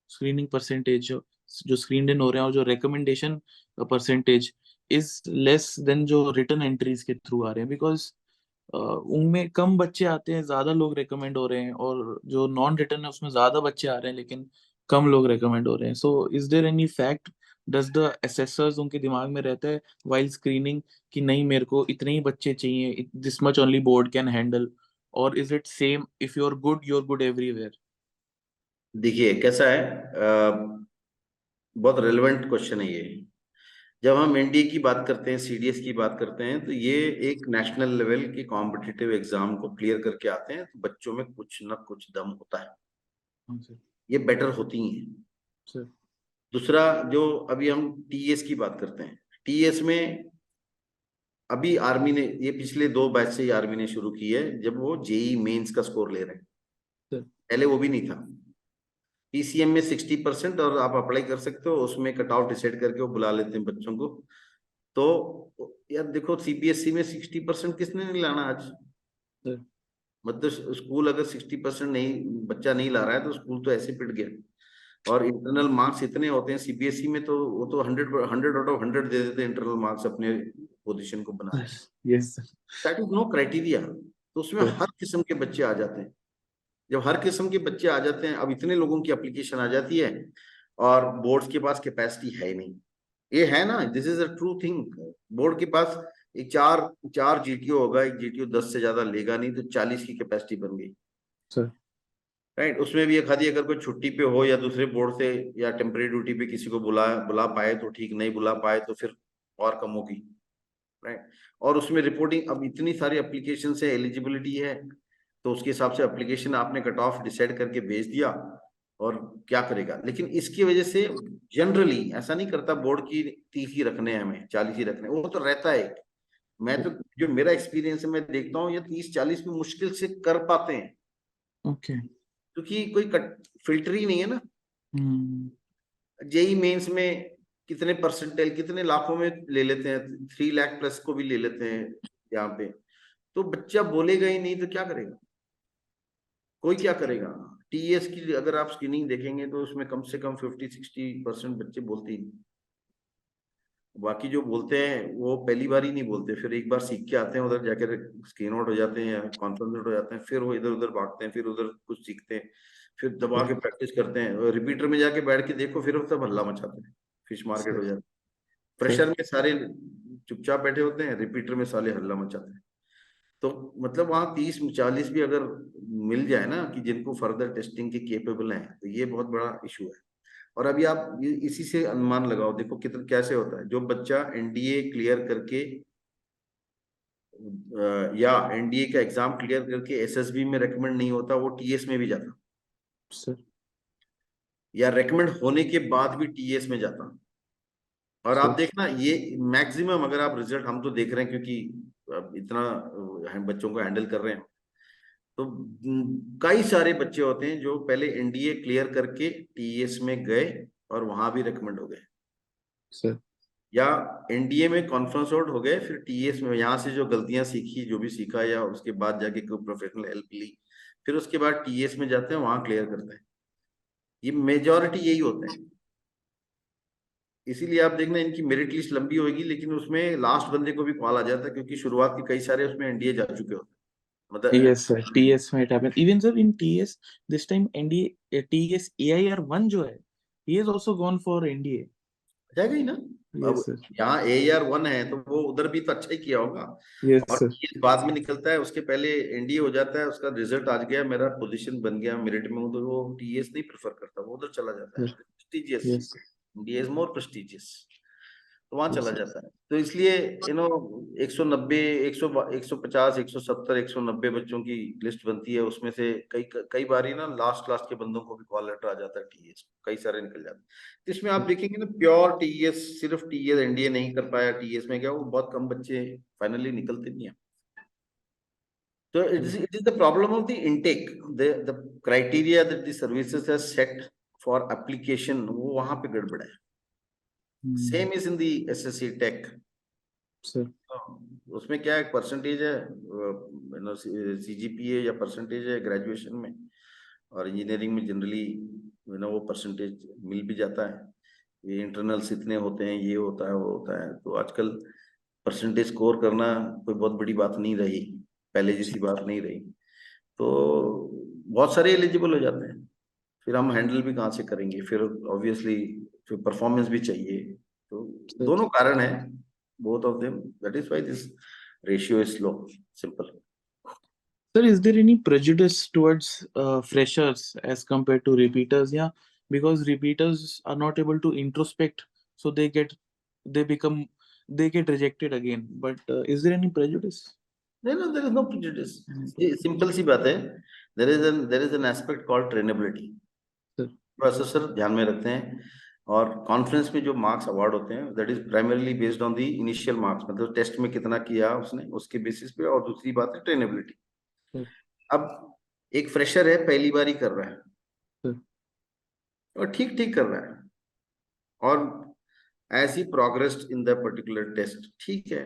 स्क्रीनिंग परसेंटेज जो स्क्रीन इन हो रहे हैं, और जो recommendation percentage is less than जो रिटन एंट्रीज के थ्रू आ रहे हैं? बिकॉज उनमें कम बच्चे आते हैं, ज्यादा लोग रिकमेंड हो रहे हैं, और जो नॉन रिटन है उसमें ज्यादा बच्चे आ रहे हैं लेकिन कम लोग रिकमेंड हो रहे हैं। So is there any fact, does the assessors उनके दिमाग में रहता है वाइल स्क्रीनिंग कि नहीं मेरे को इतने ही बच्चे चाहिए, this much only board can handle, और is it same if you are good everywhere? देखिए कैसा है, बहुत रेलेवेंट क्वेश्चन है ये। जब हम एनडीए की बात करते हैं, सीडीएस की बात करते हैं, तो ये एक नेशनल लेवल के कॉम्पिटिटिव एग्जाम को क्लियर करके आते हैं, तो बच्चों में कुछ ना कुछ दम होता है, ये बेटर होती हैं। सर दूसरा, जो अभी हम टीएस की बात करते हैं, टीएस में अभी आर्मी ने, ये पिछले 2 बैच से ही आर्मी ने शुरू की है, जब वो जेई मेंस का स्कोर ले रहे हैं। सर पहले वो भी नहीं था। पीसीएम में 60%, और आप अप्लाई कर सकते हो, उसमें कट ऑफ डिसाइड करके वो बुला लेते हैं बच्चों को। तो यार देखो, सीबीएसई में 60% किसने नहीं लाना आज? सर मतलब स्कूल अगर 60% नहीं, बच्चा नहीं ला रहा है, तो स्कूल तो ऐसे पिट गया। और इंटरनल मार्क्स इतने होते हैं सीबीएसई में, तो वो तो 100 आउट ऑफ 100 दे देते हैं इंटरनल मार्क्स अपने पोजीशन को बनाने। Yes that is no criteria. तो उसमें हर किस्म के बच्चे आ जाते हैं। जब हर किस्म के बच्चे आ जाते हैं, अब इतने लोगों की एप्लीकेशन आ जाती है, और बोर्ड के पास कैपेसिटी है ही नहीं। ये है ना, this is a true thing. Board के पास एक चार जीटीओ होगा, एक जीटीओ 10 से ज्यादा लेगा नहीं, तो 40 की कैपेसिटी बन गई। सर राइट, उसमें भी एक आधी अगर कोई छुट्टी पे हो या दूसरे बोर्ड से या टेम्परेरी ड्यूटी पे किसी को बुला पाए तो ठीक, नहीं बुला पाए तो फिर और कम होगी। राइट, और उसमें रिपोर्टिंग, अब इतनी सारी एप्लीकेशन से एलिजिबिलिटी है, तो उसके हिसाब से एप्लीकेशन आपने कट ऑफ डिसाइड करके भेज दिया, और क्या करेगा। लेकिन इसकी वजह से जनरली ऐसा नहीं करता बोर्ड की 30 ही रखने हैं हमें, 40 ही रखने, वो तो रहता है। मैं तो, जो मेरा एक्सपीरियंस है, मैं देखता हूँ ये 30-40 में मुश्किल से कर पाते हैं, ओके क्योंकि कोई फिल्टर ही नहीं है ना। जेई मेंस में कितने परसेंटाइल, कितने लाखों में ले लेते हैं, 3 लाख प्लस को भी ले लेते हैं यहाँ पे। तो बच्चा बोलेगा ही नहीं तो क्या करेगा, कोई क्या करेगा। टीएस की अगर आप स्क्रीनिंग देखेंगे तो उसमें कम से कम 50-60% बच्चे बोलते ही नहीं। बाकी जो बोलते हैं वो पहली बार ही नहीं बोलते, फिर एक बार सीख के आते हैं, उधर जाकर स्क्रीन आउट हो जाते हैं या कॉन्फ्रेंस आउट हो जाते हैं, फिर वो इधर उधर भागते हैं, फिर उधर कुछ सीखते हैं, फिर दबा के प्रैक्टिस करते हैं, रिपीटर में जाके बैठ के देखो, फिर वो सब हल्ला मचाते हैं, फिश मार्केट हो सर जाता है। सर प्रेशर में सारे चुपचाप बैठे होते हैं, रिपीटर में साले हल्ला मचाते हैं। तो मतलब वहाँ 30-40 भी अगर मिल जाए ना कि जिनको फर्दर टेस्टिंग के केपेबल हैं, तो ये बहुत बड़ा इशू है। और अभी आप इसी से अनुमान लगाओ, देखो कितना कैसे होता है। जो बच्चा एनडीए क्लियर करके या एनडीए का एग्जाम क्लियर करके एसएसबी में रेकमेंड नहीं होता, वो टीएस में भी जाता, सर या रेकमेंड होने के बाद भी टीएस में जाता। और आप सर देखना ये मैक्सिमम, अगर आप रिजल्ट, हम तो देख रहे हैं क्योंकि अब इतना बच्चों को हैंडल कर रहे हैं, तो कई सारे बच्चे होते हैं जो पहले एनडीए क्लियर करके टीएस में गए और वहां भी रेकमेंड हो गए, सर या एनडीए में कॉन्फ्रेंस आउट हो गए, फिर टीएस में यहाँ से जो गलतियां सीखी, जो भी सीखा, या उसके बाद जाके कोई प्रोफेशनल हेल्प ली, फिर उसके बाद टीएस में जाते हैं, वहां क्लियर करते हैं। ये मेजॉरिटी यही होते हैं। इसीलिए आप देखना इनकी मेरिट लिस्ट लंबी होगी, लेकिन उसमें लास्ट बंदे को भी कॉल आ जाता है, क्योंकि शुरुआत के कई सारे उसमें एनडीए जा चुके होते हैं, yes sir मतलब TS में it happened even sir in TS this time NDA TS AIR1 जो है he has also gone for NDA जाएगा ही ना। अब yes sir यहाँ AR1 है तो वो उधर भी तो अच्छा ही किया होगा। yes और sir ये बाद में निकलता है, उसके पहले एनडीए हो जाता है, उसका रिजल्ट आ गया, मेरा पोजीशन बन गया, मेरिट में हूँ, तो वो टीएस नहीं प्रेफर करता, वो उधर चला जाता है। sir prestigious, yes India is more prestigious, तो वहां yes चला sir जाता है। तो इसलिए 190, 100, 150, 170, 190 बच्चों की लिस्ट बनती है, उसमें से कई कई बारी ना लास्ट लास्ट के बंदों को भी कॉल लेटर आ जाता है टीएस, कई सारे निकल जाते हैं। तो इसमें आप देखेंगे ना, प्योर टीएस, सिर्फ टीएस एनडीए नहीं कर पाया, टीएस में गया, वो बहुत कम बच्चे फाइनली निकलते नहीं है। तो it is the problem of the intake, the criteria that the services has set for application, वो वहां पे गड़बड़ है। Same is in the SSC tech. sir उसमें क्या एक परसेंटेज है, सीजीपीए या परसेंटेज है ग्रेजुएशन में, और इंजीनियरिंग में जनरली वो परसेंटेज मिल भी जाता है। ये इंटरनल्स इतने होते हैं, ये होता है, वो होता है। तो आजकल परसेंटेज स्कोर करना कोई बहुत बड़ी बात नहीं रही, पहले जैसी बात नहीं रही। तो बहुत सारे एलिजिबल हो जाते हैं, फिर हम हैंडल भी कहाँ से करेंगे, फिर ऑब्वियसली फिर परफॉर्मेंस भी चाहिए। तो दोनों कारण है, both of them, that is why this ratio is low, simple. sir is there any prejudice towards freshers as compared to repeaters yeah because repeaters are not able to introspect so they get rejected again but is there any prejudice No, there is no prejudice. ये simple सी बात है, there is an aspect called trainability. sir processor ध्यान में रखते हैं, और conference में जो मार्क्स अवार्ड होते हैं, that is primarily based on the initial marks, मतलब टेस्ट में कितना किया उसने, उसके बेसिस पे। और दूसरी बात है ट्रेनेबिलिटी। sir अब एक फ्रेशर है, पहली बार ही कर रहा है, sir और ठीक ठीक कर रहा है, और as he progressed in the particular test, ठीक है,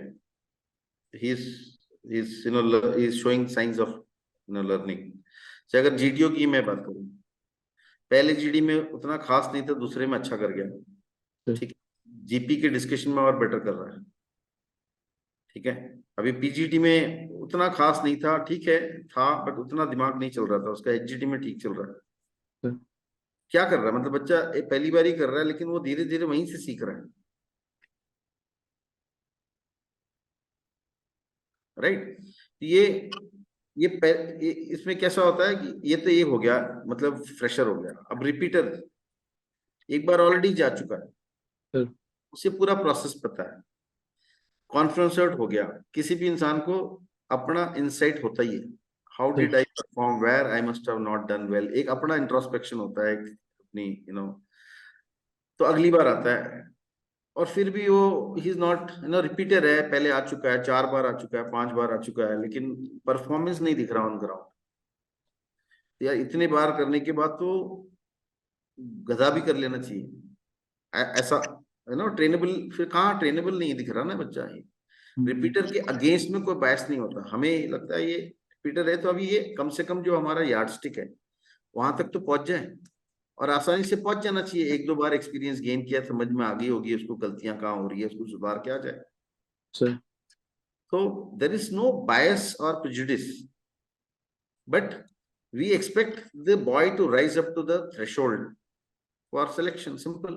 he is showing science of learning. से अगर जीडीओ की मैं बात करूं, पहले जीडी में उतना खास नहीं था, दूसरे में अच्छा कर गया, ठीक है। जीपी के डिस्कशन में और बेटर कर रहा है, ठीक है। अभी पीजीटी में उतना खास नहीं था, ठीक है, था, बट उतना दिमाग नहीं चल रहा था उसका। एचजीटी में ठीक चल रहा है। sir क्या कर रहा है, मतलब बच्चा पहली बार ही कर रहा है, लेकिन वो धीरे धीरे वहीं से सीख रहा है, राइट। ये इसमें कैसा होता है कि ये तो ये हो गया, मतलब फ्रेशर हो गया। अब रिपीटर एक बार ऑलरेडी जा चुका है, sir उसे पूरा प्रोसेस पता है, कॉन्फ्रेंस आउट हो गया। किसी भी इंसान को अपना इंसाइट होता ही है, how did I perform, where I must have not done well, एक अपना इंट्रोस्पेक्शन होता है अपनी, तो अगली बार आता है, और फिर भी वो ही इज नॉट, रिपीटर है, पहले आ चुका है, 4 बार आ चुका है, 5 बार आ चुका है, लेकिन परफॉर्मेंस नहीं दिख रहा ऑन ग्राउंड। यार इतने बार करने के बाद तो गधा भी कर लेना चाहिए, ऐसा ट्रेनेबल, फिर कहाँ ट्रेनेबल नहीं दिख रहा ना बच्चा। ये रिपीटर के अगेंस्ट में कोई बायस नहीं होता। हमें लगता है ये रिपीटर है तो अभी ये कम से कम जो हमारा यार्डस्टिक है वहां तक तो पहुंच जाए, और आसानी से पहुंच जाना चाहिए। एक दो बार एक्सपीरियंस गेन किया, समझ में आ गई होगी उसको गलतियां कहाँ हो रही है, उसको सुधार के आ जाए। सर तो देर इज नो बायस और prejudice, but we expect the boy to rise up to the threshold for selection. Simple.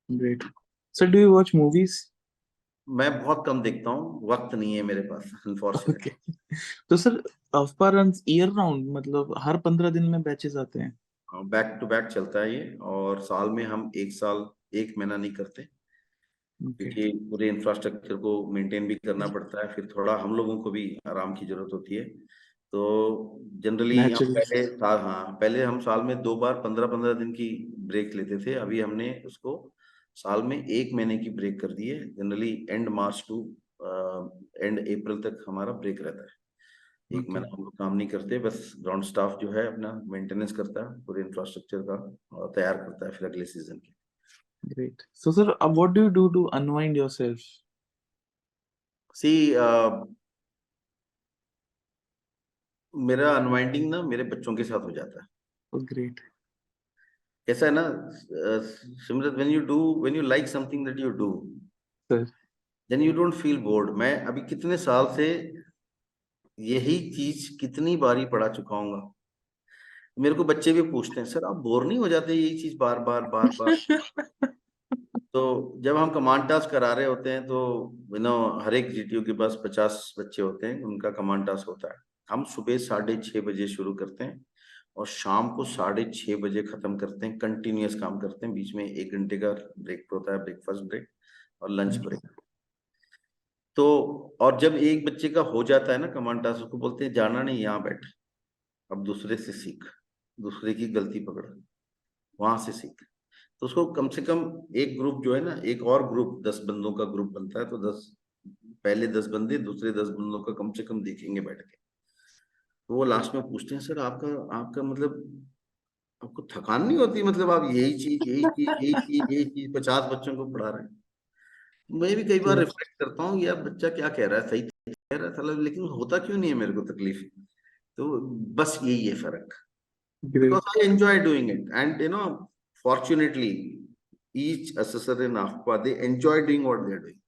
Great. Sir do you watch movies? मैं बहुत कम देखता हूँ, वक्त नहीं है मेरे पास अनफॉर्चुनेट। ओके। तो सर अफ्पा रन्स ईयर राउंड, मतलब हर 15 दिन में बैचेस आते हैं? बैक टू बैक चलता है ये, और साल में हम एक साल एक महीना नहीं करते, ओके। क्योंकि पूरे इंफ्रास्ट्रक्चर को मेंटेन भी करना पड़ता है, फिर थोड़ा हम लोगों को भी आराम की जरूरत होती है। तो जनरली हम नेचुरली। पहले हम साल में 2 बार 15-15 दिन की ब्रेक लेते थे। अभी हमने उसको साल में एक महीने की ब्रेक कर दी है। Generally and March two and April तक हमारा ब्रेक रहता है। एक ओके। महीना हम लोग काम नहीं करते, बस ग्राउंड स्टाफ जो है अपना मेंटेनेंस करता है पूरे इंफ्रास्ट्रक्चर का, और तैयार करता है फिर अगले सीजन के। ग्रेट। सो सर अब what do you do to unwind yourself? See मेरा अनवाइंडिंग ना मेरे बच्चों के साथ हो जाता है। ग्रेट। ऐसा है ना Simrat, when you like something that you do, sir then you don't feel bored. मैं अभी कितने साल से यही चीज कितनी बारी पढ़ा चुका हूँ। मेरे को बच्चे भी पूछते हैं, सर आप बोर नहीं हो जाते यही चीज बार बार बार बार? तो जब हम कमांड टास्क करा रहे होते हैं तो हर एक जीटीओ के पास 50 बच्चे होते हैं, उनका कमांड टास्क होता है। हम सुबह 6:30 बजे शुरू करते हैं और शाम को 6:30 बजे खत्म करते हैं। कंटिन्यूअस काम करते हैं, बीच में 1 घंटे का ब्रेक होता है, ब्रेकफास्ट ब्रेक और लंच ब्रेक। तो और जब एक बच्चे का हो जाता है ना कमांड टास्क, उसको बोलते हैं जाना नहीं, यहाँ बैठ, अब दूसरे से सीख, दूसरे की गलती पकड़, वहां से सीख। तो उसको कम से कम एक ग्रुप जो है ना, एक और ग्रुप 10 बंदों का ग्रुप बनता है, तो पहले 10 बंदे दूसरे 10 बंदों का कम से कम देखेंगे बैठ के। तो वो लास्ट में पूछते हैं, सर आपका आपका मतलब आपको थकान नहीं होती? मतलब आप यही चीज यही चीज यही चीज यही चीज 50 बच्चों को पढ़ा रहे हैं। मैं भी कई बार रिफ्लेक्ट करता हूँ, यार बच्चा क्या कह रहा है, सही कह रहा है साला, लेकिन होता क्यों नहीं है मेरे को तकलीफ? तो बस यही है फर्क। Because great. I enjoy doing it, and fortunately, each assessor in AFPA, they enjoy doing what they're doing.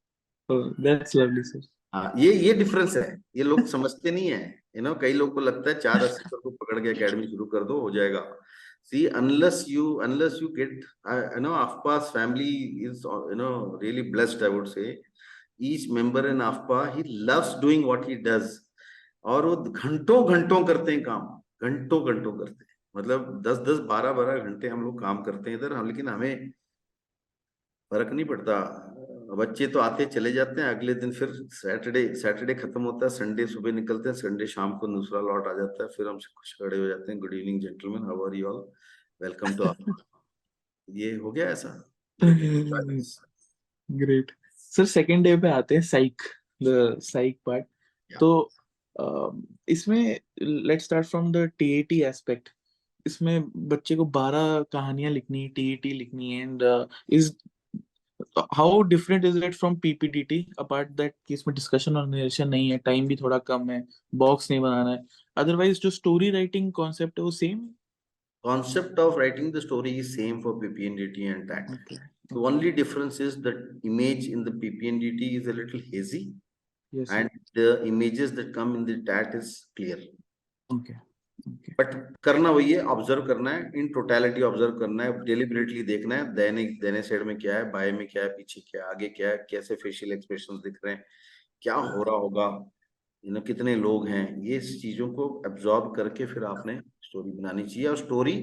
That's lovely sir. हाँ, ये डिफरेंस है, ये लोग समझते नहीं है। कई लोग को लगता है 4 असिस्टर को पकड़ के एकेडमी शुरू कर दो हो जाएगा। See, unless you get, AFPA's family is, really blessed, I would say. Each member in AFPA, he loves doing what he does, और वो घंटों घंटों करते हैं काम, घंटों घंटों करते हैं। मतलब 10-10 12-12 घंटे हम लोग काम करते हैं इधर हम, लेकिन हमें फर्क नहीं पड़ता। बच्चे तो आते चले जाते हैं, अगले दिन फिर सैटरडे खत्म होता है, संडे सुबह निकलते हैं, संडे शाम को दूसरा लॉट आ जाता है, फिर हम खुश खड़े हो जाते हैं, good evening gentleman, how are you all, welcome to our. ये हो गया ऐसा, लेकिन ग्रेट। सर सेकेंड डे पे आते हैं साइक, द साइक पार्ट। yeah. तो इसमें let's start from the TAT aspect. इसमें बच्चे को 12 कहानियां लिखनी है, टीएटी लिखनी है, and is how different is it from PPDT apart that कि इसमें डिस्कशन और नरेशन नहीं है, टाइम भी थोड़ा कम है, बॉक्स नहीं बनाना है, अदरवाइज जो स्टोरी राइटिंग कॉन्सेप्ट है वो same? Concept of writing the story is same for PPNDT and TAT. Okay. The only difference is that image in the PPNDT is a little hazy, yes and the images that come in the TAT is clear. Okay okay. But करना वही है, observe करना है, in totality observe करना है, deliberately देखना है, दाहिने साइड में क्या है, बाएं में क्या है, पीछे क्या है, आगे क्या है, कैसे फेशियल एक्सप्रेशंस दिख रहे हैं, क्या हो रहा होगा, कितने लोग हैं, ये चीजों को एब्जॉर्ब करके फिर आपने स्टोरी बनानी चाहिए। और स्टोरी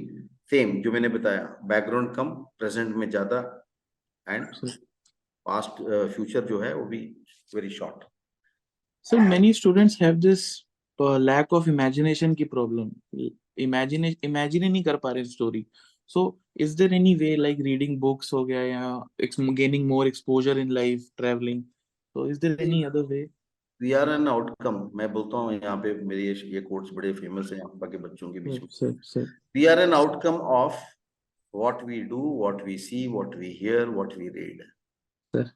सेम जो मैंने बताया, बैकग्राउंड कम, प्रेजेंट में ज्यादा, एंड पास्ट फ्यूचर जो है वो भी very short. So many students have this lack of imagination की problem. Imagine ही नहीं कर पा रहे story. So is there any way like reading books हो गया या gaining more exposure in life, traveling? So is there any other way? We are an outcome. मैं बोलता हूँ यहाँ पे, मेरे ये कोट्स बड़े फेमस हैं आपका के बच्चों के बीच में। Sir. We are an outcome of what we do, what we see, what we hear, what we read. Sir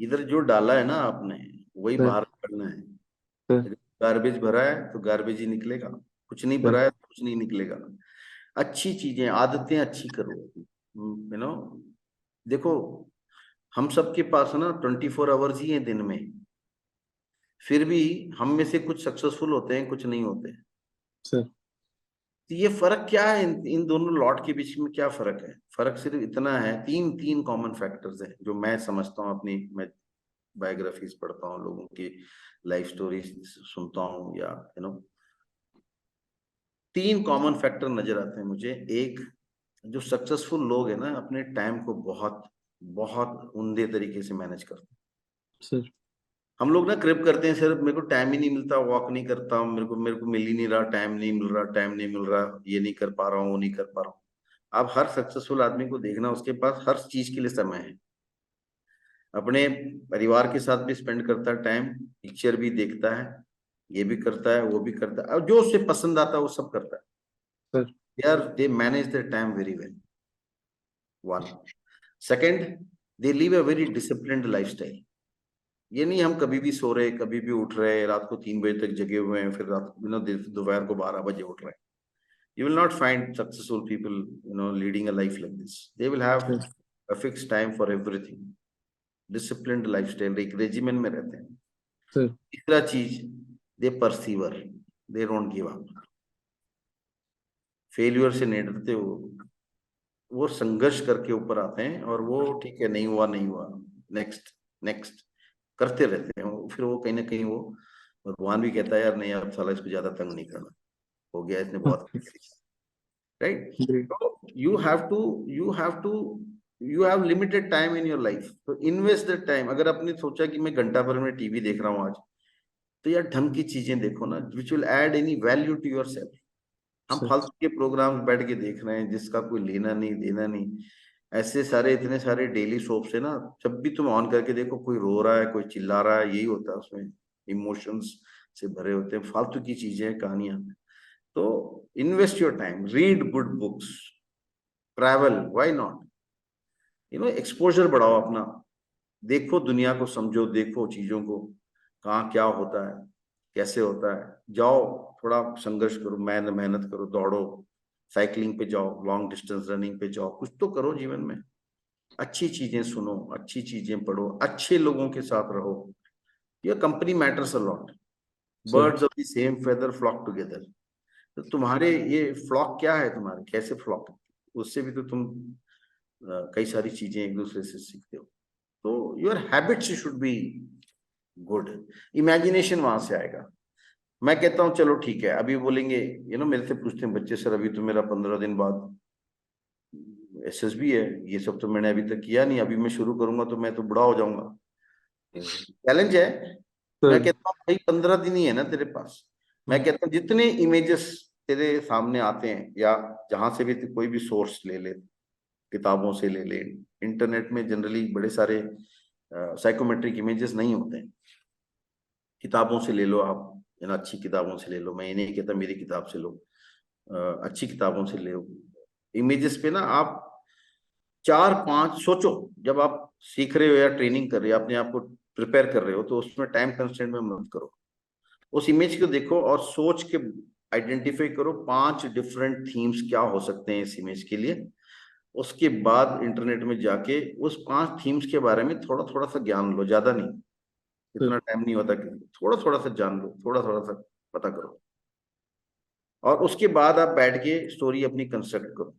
इधर जो डाला है ना आपने वही सर बाहर करना है. सर गार्बेज भरा है तो गार्बेज ही निकलेगा, कुछ नहीं सर भरा है तो कुछ नहीं निकलेगा. अच्छी चीजें, आदतें अच्छी करो. यू नो, देखो हम सबके पास ना 24 आवर्स ही है दिन में, फिर भी हम में से कुछ सक्सेसफुल होते हैं, कुछ नहीं होते. सर तो ये फर्क क्या है, इन दोनों लॉट के बीच में क्या फर्क है? फर्क सिर्फ इतना है, तीन कॉमन फैक्टर्स हैं जो मैं समझता हूँ. मैं बायोग्राफीज पढ़ता हूँ, लोगों की लाइफ स्टोरी सुनता हूँ, या तीन कॉमन फैक्टर नजर आते हैं मुझे. एक, जो सक्सेसफुल लोग हैं ना, अपने टाइम को बहुत बहुत उम्दे तरीके से मैनेज करते हैं. सर हम लोग ना क्रिप करते हैं, सिर्फ मेरे को टाइम ही नहीं मिलता, वॉक नहीं करता हूँ, मेरे को मिल ही नहीं रहा, टाइम नहीं मिल रहा, ये नहीं कर पा रहा हूँ, वो नहीं कर पा रहा हूँ. आप हर सक्सेसफुल आदमी को देखना, उसके पास हर चीज के लिए समय है. अपने परिवार के साथ भी स्पेंड करता है टाइम, पिक्चर भी देखता है, ये भी करता है, वो भी करता है, और जो उसे पसंद आता है वो सब करता है. Sir they manage their time very well. One. Second, they live a very disciplined lifestyle. ये नहीं हम कभी भी सो रहे, कभी भी उठ रहे, रात को 3 बजे तक जगे हुए हैं, फिर रात दोपहर को 12 बजे उठ रहे हैं. You will not find successful people, leading a life like this. They will have sir a fixed time for everything. Disciplined lifestyle, एक regimen में रहते हैं. सर तीसरा चीज, they persevere, they don't give up. Failure से नहीं डरते वो संघर्ष करके ऊपर आते हैं, और वो ठीक है, नहीं हुआ, नेक्स्ट करते रहते हैं. फिर वो कहीं ना कहीं वो भगवान भी कहता है, यार नहीं, अब साला इसको ज्यादा तंग नहीं करना, हो गया, इसने बहुत right. Great you have limited time in your life, so invest that time. अगर आपने सोचा कि मैं घंटा भर में टीवी देख रहा हूँ आज, तो यार ढंग की चीजें देखो ना, which will add any value to yourself. हम सर फालतू के प्रोग्राम बैठ के देख रहे हैं जिसका कोई लेना नहीं देना नहीं. ऐसे सारे इतने सारे डेली सोप्स है ना, जब भी तुम ऑन करके देखो, कोई रो रहा है, कोई चिल्ला रहा है, यही होता है उसमें. इमोशंस से भरे होते हैं, फालतू की चीजें, कहानियां. तो invest your time, read good books, travel, why not. Exposure बढ़ाओ अपना, देखो दुनिया को, समझो, देखो चीजों को, कहाँ क्या होता है, कैसे होता है. जाओ, थोड़ा संघर्ष करो, मेहनत करो, दौड़ो, साइकिलिंग पे जाओ, लॉन्ग डिस्टेंस रनिंग पे जाओ, कुछ तो करो जीवन में. अच्छी चीजें सुनो, अच्छी चीजें पढ़ो, अच्छे लोगों के साथ रहो. Your company matters a lot. Birds of the same feather flock together. तो तुम्हारे ये फ्लॉक क्या है, तुम्हारे कैसे फ्लॉक, उससे भी तो तुम कई सारी चीजें एक दूसरे से सीखते हो. तो your habits should be good. Imagination वहां से आएगा. मैं कहता हूँ चलो ठीक है, अभी बोलेंगे, मेरे से पूछते हैं बच्चे, सर अभी तो मेरा 15 दिन बाद SSB है, ये सब तो मैंने अभी तक किया नहीं, अभी मैं शुरू करूंगा तो मैं तो बुढ़ा हो जाऊंगा. चैलेंज है. मैं कहता हूँ भाई 15 दिन ही है ना तेरे पास. मैं कहता हूँ जितने इमेजेस तेरे सामने आते हैं, या जहां से भी कोई भी सोर्स ले ले, किताबों से ले ले, इंटरनेट में जनरली बड़े सारे साइकोमेट्रिक इमेजेस नहीं होते हैं. किताबों से ले लो आप, अच्छी किताबों से ले लो. मैं ये नहीं कहता मेरी किताब से लो, अच्छी किताबों से ले लो. इमेजेस पे ना आप 4-5 सोचो, जब आप सीख रहे हो या ट्रेनिंग कर रहे हो, अपने आप को प्रिपेयर कर रहे हो, तो उसमें टाइम कंस्ट्रेंट में मत करो. उस इमेज को देखो और सोच के आइडेंटिफाई करो 5 डिफरेंट थीम्स क्या हो सकते हैं इस इमेज के लिए. उसके बाद इंटरनेट में जाके उस 5 थीम्स के बारे में थोड़ा थोड़ा सा ज्ञान लो, ज्यादा नहीं, इतना टाइम नहीं होता कि थोड़ा थोड़ा सा जान लो, थोड़ा थोड़ा सा पता करो, और उसके बाद आप बैठ के स्टोरी अपनी कंस्ट्रक्ट करो.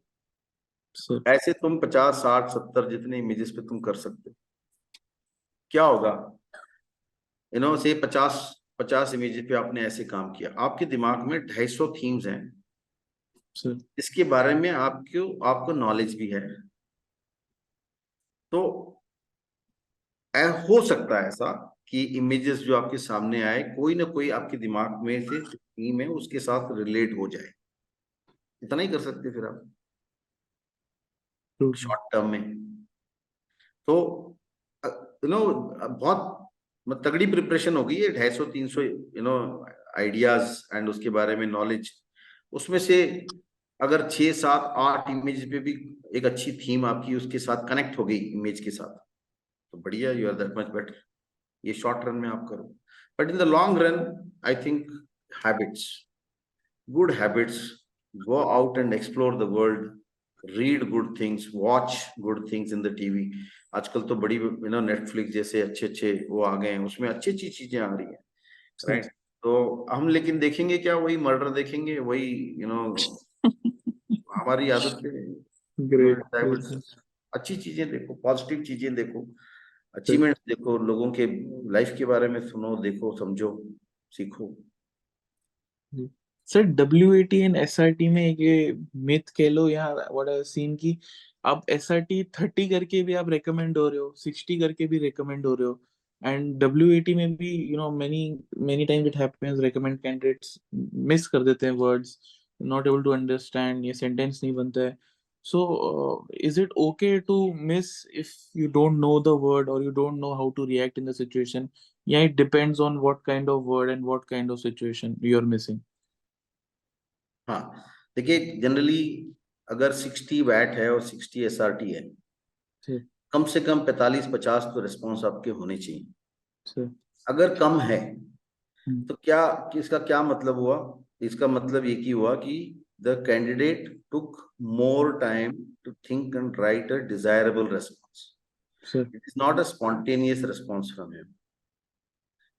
ऐसे तुम 50, 60, 70 जितने इमेजेस पे तुम कर सकते हो. क्या होगा, से 50 इमेजेस पे आपने ऐसे काम किया, आपके दिमाग में 250 थीम्स हैं इसके बारे में आपको नॉलेज भी है. तो हो सकता है ऐसा कि इमेजेस जो आपके सामने आए, कोई ना कोई आपके दिमाग में से थीम है उसके साथ रिलेट हो जाए. इतना ही कर सकते फिर आप शॉर्ट टर्म में. तो बहुत तगड़ी प्रिपरेशन हो गई है, 250-300 आइडियाज एंड उसके बारे में नॉलेज. उसमें से अगर 6 7 8 इमेज पे भी एक अच्छी थीम आपकी उसके साथ कनेक्ट हो गई इमेज के साथ, तो बढ़िया, you are that much better. ये शॉर्ट रन में आप करो, but in the long run I think habits, good habits, go out and explore the world, read good things, watch good things in the TV। आजकल तो बड़ी Netflix जैसे अच्छे अच्छे वो आ गए हैं, उसमें अच्छी अच्छी चीजें आ रही हैं, राइट। तो हम लेकिन देखेंगे क्या, वही मर्डर देखेंगे, वही हमारी आदत है। Great. अच्छी चीजें देखो, पॉजिटिव चीजें देखो, Sir, अचीवमेंट देखो, लोगों के लाइफ के बारे में सुनो, देखो, समझो, सीखो। सर WAT एंड SRT में एक ये मिथ कह लो या व्हाट आई सीन की आप SRT 30 करके भी आप रेकमेंड हो रहे हो, 60 करके भी रेकमेंड हो रहे हो, एंड WAT में भी many many times it happens recommend candidates miss कर देते हैं words, not able to understand, ये सेंटेंस नहीं बनता है। So, is it okay to miss if you don't know the word or you don't know how to react in the situation? Yeah, it depends on what kind of word and what kind of situation you're missing. हाँ, देखिए generally अगर 60 VAT है और 60 SRT है, Sure, कम से कम 45-50 तो response आपके होने चाहिए। sure. अगर कम है Hmm. तो क्या, इसका क्या मतलब हुआ? इसका मतलब ये की हुआ कि the candidate took more time to think and write a desirable response. Sure. It is not a spontaneous response from him,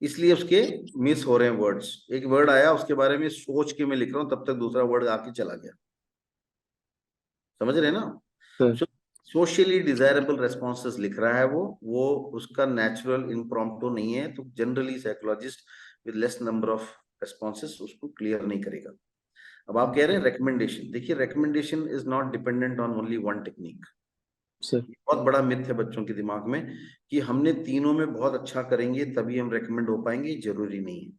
इसलिए उसके मिस हो रहे हैं वर्ड्स। एक वर्ड आया, उसके बारे में सोच के मैं लिख रहा हूँ, तब तक दूसरा वर्ड आके चला गया। समझ रहे हैं ना? Sure. सोशली डिजायरेबल रेस्पॉन्सेस लिख रहा है वो उसका नेचुरल इम्प्रॉम्प्टू नहीं है, तो generally psychologist with less number of responses उसको क्लियर नहीं करेगा। अब आप कह रहे हैं रिकमेंडेशन, देखिए recommendation is not dependent on only one technique. Sure. बहुत बड़ा मिथ है बच्चों के दिमाग में कि हमने तीनों में बहुत अच्छा करेंगे तभी हम रेकमेंड हो पाएंगे, जरूरी नहीं है।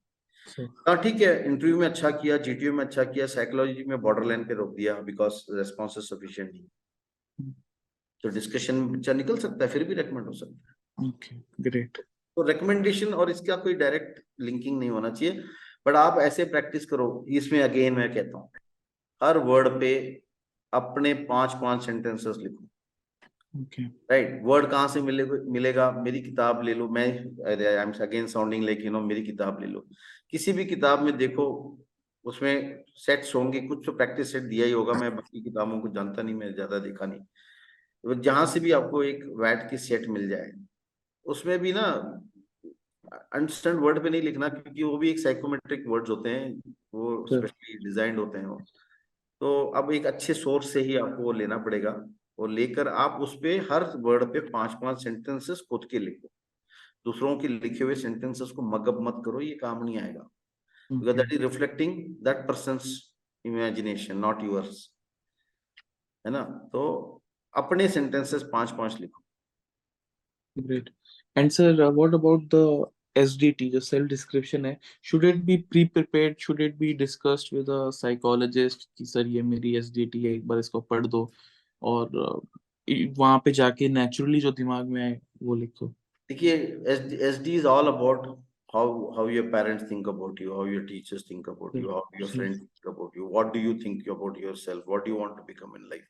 Sure. हाँ ठीक है, इंटरव्यू में अच्छा किया, GTO में अच्छा किया, साइकोलॉजी में बॉर्डर लाइन पे रोक दिया बिकॉज रेस्पॉन्सेस सफिशिएंट नहीं, तो डिस्कशन में बच्चा निकल सकता है, फिर भी रेकमेंड हो सकता है। Okay, great. तो रिकमेंडेशन और इसका कोई डायरेक्ट लिंकिंग नहीं होना चाहिए, बट आप ऐसे प्रैक्टिस करो। इसमें अगेन मैं कहता हूँ, हर वर्ड पे अपने 5-5 सेंटेंसेस लिखो। Okay. राइट, वर्ड कहाँ से मिलेगा? मेरी किताब ले लो। मैं I am again sounding like मेरी किताब ले लो। किसी भी किताब में देखो, उसमें सेट्स होंगे, कुछ तो प्रैक्टिस सेट दिया ही होगा। मैं बाकी किताबों को जानता नहीं, मैं ज्यादा देखा नहीं। तो जहां से भी आपको एक वैट की सेट मिल जाए, उसमें भी ना अंडरस्टैंड वर्ड पे नहीं लिखना, क्योंकि वो भी एक साइकोमेट्रिक वर्ड्स होते हैं, वो Sure. स्पेशली डिजाइंड होते हैं वो। तो अब एक अच्छे सोर्स से ही आपको वो लेना पड़ेगा, और लेकर आप उस पे हर वर्ड पे 5-5 सेंटेंसेस खुद के लिखो। दूसरों के लिखे हुए सेंटेंसेस को मगअप मत करो, ये काम नहीं आएगा, because Okay. That is reflecting that persons imagination, not yours, है ना? तो अपने सेंटेंसेस 5-5 लिखो। Great. And sir, what about the SDT, जो self description है, should it be pre-prepared? Should it be discussed with a psychologist कि sir ये मेरी SDT है, एक बार इसको पढ़ दो, और वहां पे जाके नेचुरली जो दिमाग में आए वो लिखो? देखिए, SD is all about how your parents think about you, how your teachers think about you, how your friends think about you, what do you think about yourself, what do you want to become in life।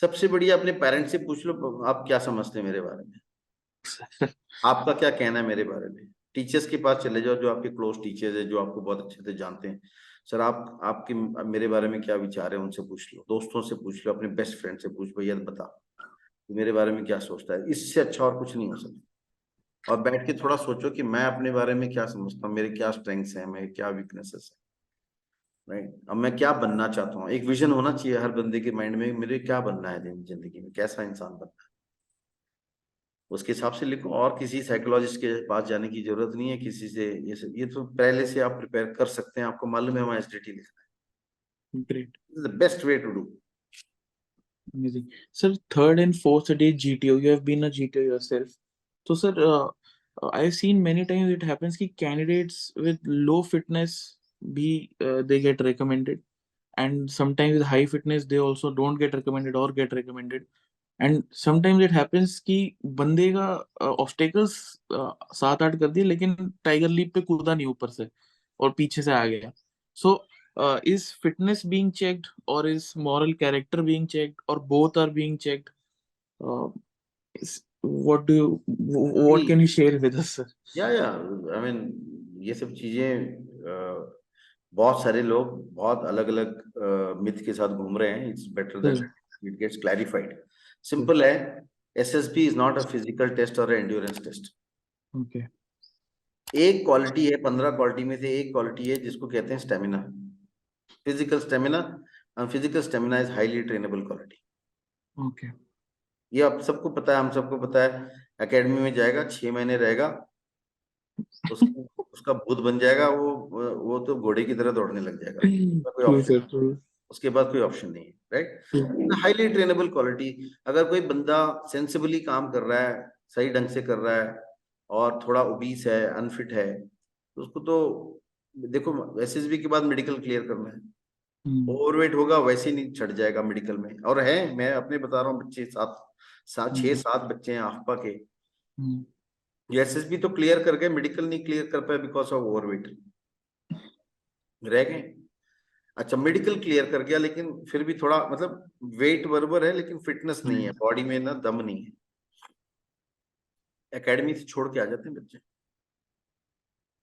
सबसे बढ़िया अपने parents से पूछ लो, आप क्या समझते हैं मेरे बारे में, आपका क्या कहना है मेरे बारे में। टीचर्स के पास चले जाओ, जो आपके क्लोज टीचर्स है, जो आपको बहुत अच्छे से जानते हैं, सर आप आपके मेरे बारे में क्या विचार है, उनसे पूछ लो। दोस्तों से पूछ लो, अपने बेस्ट फ्रेंड से पूछ, भैया बता मेरे बारे में क्या सोचता है। इससे अच्छा और कुछ नहीं हो सकता। और बैठ के थोड़ा सोचो कि मैं अपने बारे में क्या समझता हूँ, मेरे क्या स्ट्रेंथ्स हैं, मेरे क्या वीकनेसेस हैं, राइट। अब मैं क्या बनना चाहता हूँ, एक विजन होना चाहिए हर बंदे के माइंड में, मेरे क्या बनना है जिंदगी में, कैसा इंसान बनना है, उसके हिसाब से लिखो। और किसी साइकोलॉजिस्ट के पास जाने की जरूरत नहीं है, किसी से ये तो पहले से आप प्रिपेयर कर सकते हैं, आपको मालूम है वहाँ SDT लिखना है। Great. The best way to do. Amazing. Sir, third and fourth day GTO, you have been a GTO yourself. So, sir, I've seen many times it happens कि candidates with low fitness भी they get recommended, and sometimes with high fitness they also don't get recommended or get recommended. And sometimes it happens कि बंदे का obstacles 7-8 कर दिए, लेकिन tiger leap पे कूदा नहीं ऊपर से और पीछे से आ गया. So is fitness being checked, or is moral character being checked, or both are being checked? Uh, what do you, what can you share with us, sir? या आई मीन ये सब चीजें बहुत सारे लोग बहुत अलग अलग मिथ के साथ घूम रहे हैं. It's better that it gets clarified. Simple है. SSB is not a physical test और एंड्योरेंस टेस्ट. Okay. एक क्वालिटी है, 15 क्वालिटी में से एक क्वालिटी है जिसको कहते हैं stamina. Physical stamina. And physical stamina is highly trainable quality. Okay. ये आप सबको पता है, हम सबको पता है. एकेडमी में जाएगा, 6 महीने रहेगा, उसका भूत बन जाएगा. वो तो घोड़े की तरह दौड़ने लग जाएगा. कोई True, ऑप्शन, sir, true. उसके बाद कोई ऑप्शन नहीं है. Right. True. Highly trainable quality. अगर कोई बंदा सेंसिबली काम कर रहा है, सही ढंग से कर रहा है, और थोड़ा ओबीस है, अनफिट है, तो उसको तो देखो एसएसबी के बाद मेडिकल क्लियर करना है. ओवरवेट होगा वैसे ही नहीं छट जाएगा मेडिकल में. और है, मैं अपने बता रहा हूँ, बच्चे 6-7 बच्चे हैं आफ्पा के. एसएसबी तो क्लियर कर गए, मेडिकल नहीं क्लियर कर पाए बिकॉज ऑफ ओवरवेट रह गए. अच्छा, मेडिकल क्लियर कर गया लेकिन फिर भी थोड़ा मतलब वेट बराबर है लेकिन फिटनेस नहीं है, बॉडी में ना दम नहीं है. एकेडमी से छोड़ के आ जाते हैं बच्चे,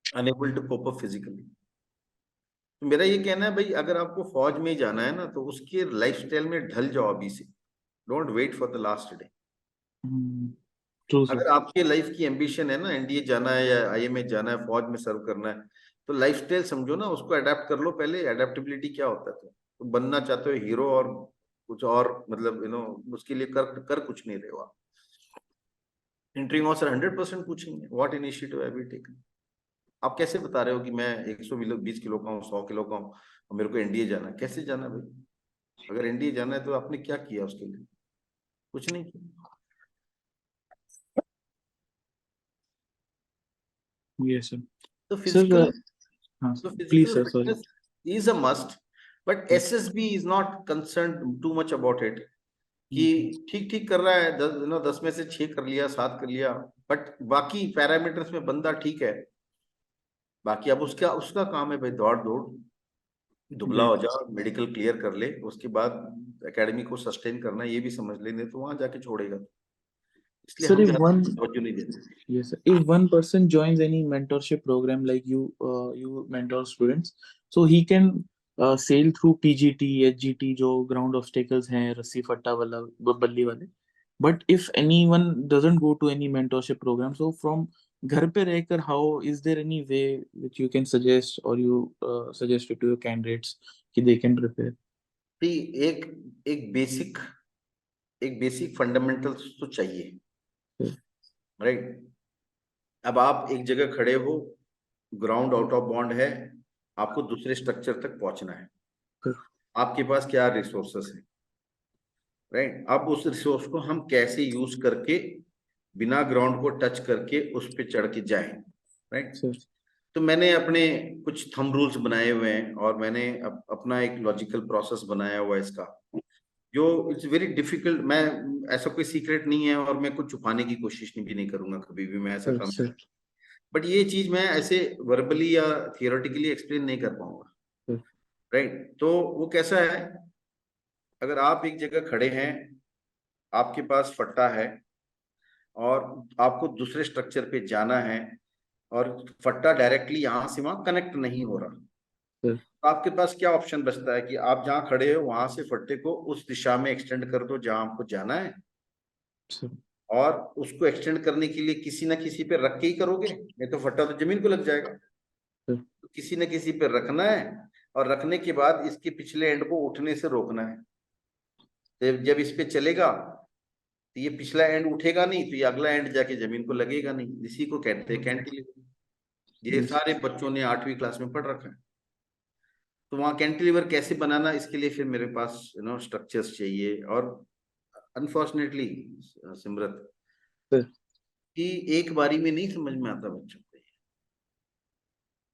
unable to cope up physically. तो मेरा ये कहना है भाई, अगर आपको फौज में जाना है ना तो उसके लाइफस्टाइल में ढल जाओ अभी से. Don't wait for the last day. True, sir. अगर आपके लाइफ की एम्बिशन है ना एनडीए जाना है या आईएमए जाना है, फौज में सर्व करना है, तो लाइफस्टाइल समझो ना, उसको अडेप्ट कर लो पहले. एडेप्टेबिलिटी क्या होता है? तो बनना चाहते हो हीरो और कुछ और, मतलब उसके लिए कर कुछ नहीं रहे हो आप. इंटरिंग ऑफिसर 100% पूछेंगे what initiative have you taken. आप कैसे बता रहे हो कि मैं 120 किलो का हूँ, 100 किलो का हूँ और मेरे को एनडीए जाना है? कैसे जाना है भाई? अगर एनडीए जाना है तो आपने क्या किया उसके लिए? कुछ नहीं किया. Yes, sir. तो Sir, फिजिकल हाँ, तो please, physical sir, sorry. Fitness is a must, but SSB is not concern too much about it. कि ठीक ठीक कर रहा है, 10 में से 6 कर लिया, 7 कर लिया, बट बाकी पैरामीटर्स में बंदा ठीक है. बाकी अब उसका उसका काम है भाई, दौड़ दौड़ दुबला हो जा, मेडिकल क्लियर कर ले, उसके बाद एकेडमी को सस्टेन करना, ये भी समझ लेने तो वहां जाके छोड़ेगा. इसलिए Sir, हम if ज्यादा one, तवज्जो नहीं देते. yes, sir. If one person joins any mentorship program like you, you mentor students, so he can sail through PGT, HGT, जो ground obstacles हैं, रस्सी फट्टा वाला, बल्ली वाले. But if anyone doesn't go to any mentorship program, so from घर पे रहकर, how is there any way which you can suggest, or you suggest it to your candidates कि they can prepare? एक एक बेसिक फंडामेंटल्स तो चाहिए. Right. अब आप एक जगह खड़े हो, ग्राउंड आउट ऑफ बाउंड है, आपको दूसरे स्ट्रक्चर तक पहुंचना है. आपके पास क्या रिसोर्सेस हैं? राइट. अब उस रिसोर्स को हम कैसे यूज करके बिना ग्राउंड को टच करके उस पे चढ़ के जाएं. राइट. तो मैंने अपने कुछ थंब रूल्स बनाए हुए हैं और मैंने अपना एक लॉजिकल प्रोसेस बनाया हुआ है इसका, जो इट्स वेरी डिफिकल्ट. मैं ऐसा कोई सीक्रेट नहीं है और मैं कुछ छुपाने की कोशिश भी नहीं करूंगा कभी भी, मैं ऐसा काम. बट ये चीज मैं ऐसे वर्बली या थियोरेटिकली एक्सप्लेन नहीं कर पाऊंगा. राइट. तो वो कैसा है, अगर आप एक जगह खड़े हैं, आपके पास फट्टा है और आपको दूसरे स्ट्रक्चर पे जाना है और फट्टा डायरेक्टली यहां से वहां कनेक्ट नहीं हो रहा, तो आपके पास क्या ऑप्शन बचता है कि आप जहां खड़े हो वहां से फट्टे को उस दिशा में एक्सटेंड कर दो जहां आपको जाना है, और उसको एक्सटेंड करने के लिए किसी ना किसी पे रख के ही करोगे, नहीं तो फट्टा तो जमीन को लग जाएगा. तो किसी न किसी पे रखना है और रखने के बाद इसके पिछले एंड को उठने से रोकना है. तो जब इस पे चलेगा तो ये पिछला एंड उठेगा नहीं, तो ये अगला एंड जाके जमीन को लगेगा नहीं. इसी को कहते हैं कैंटिलीवर. ये सारे बच्चों ने 8वीं क्लास में पढ़ रखा है. तो वहां कैंटिलीवर कैसे बनाना, इसके लिए फिर मेरे पास स्ट्रक्चर्स चाहिए. और अनफॉर्चुनेटली सिमरत, कि एक बारी में नहीं समझ में आता बच्चों को.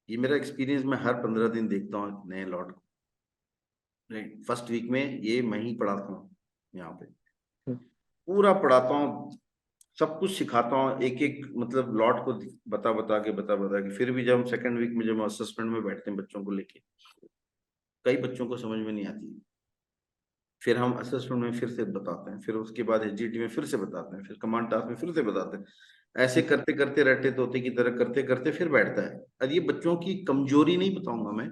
ये मेरा एक्सपीरियंस, मैं हर 15 दिन देखता हूँ नए लॉट को. राइट. फर्स्ट वीक में ये मैं ही पढ़ाता हूँ, यहाँ पे पूरा पढ़ाता हूँ, सब कुछ सिखाता हूँ, एक एक मतलब लॉट को बता के फिर भी जब हम सेकंड वीक में जब हम असेसमेंट में बैठते हैं बच्चों को लेके, कई बच्चों को समझ में नहीं आती, फिर हम असेसमेंट में फिर से बताते हैं, फिर उसके बाद एचजीटी में फिर से बताते हैं, फिर कमांड टास्क में फिर से बताते हैं। ऐसे करते करते रट्टे तोते की तरह करते करते फिर बैठता है। अब ये बच्चों की कमजोरी नहीं बताऊंगा मैं,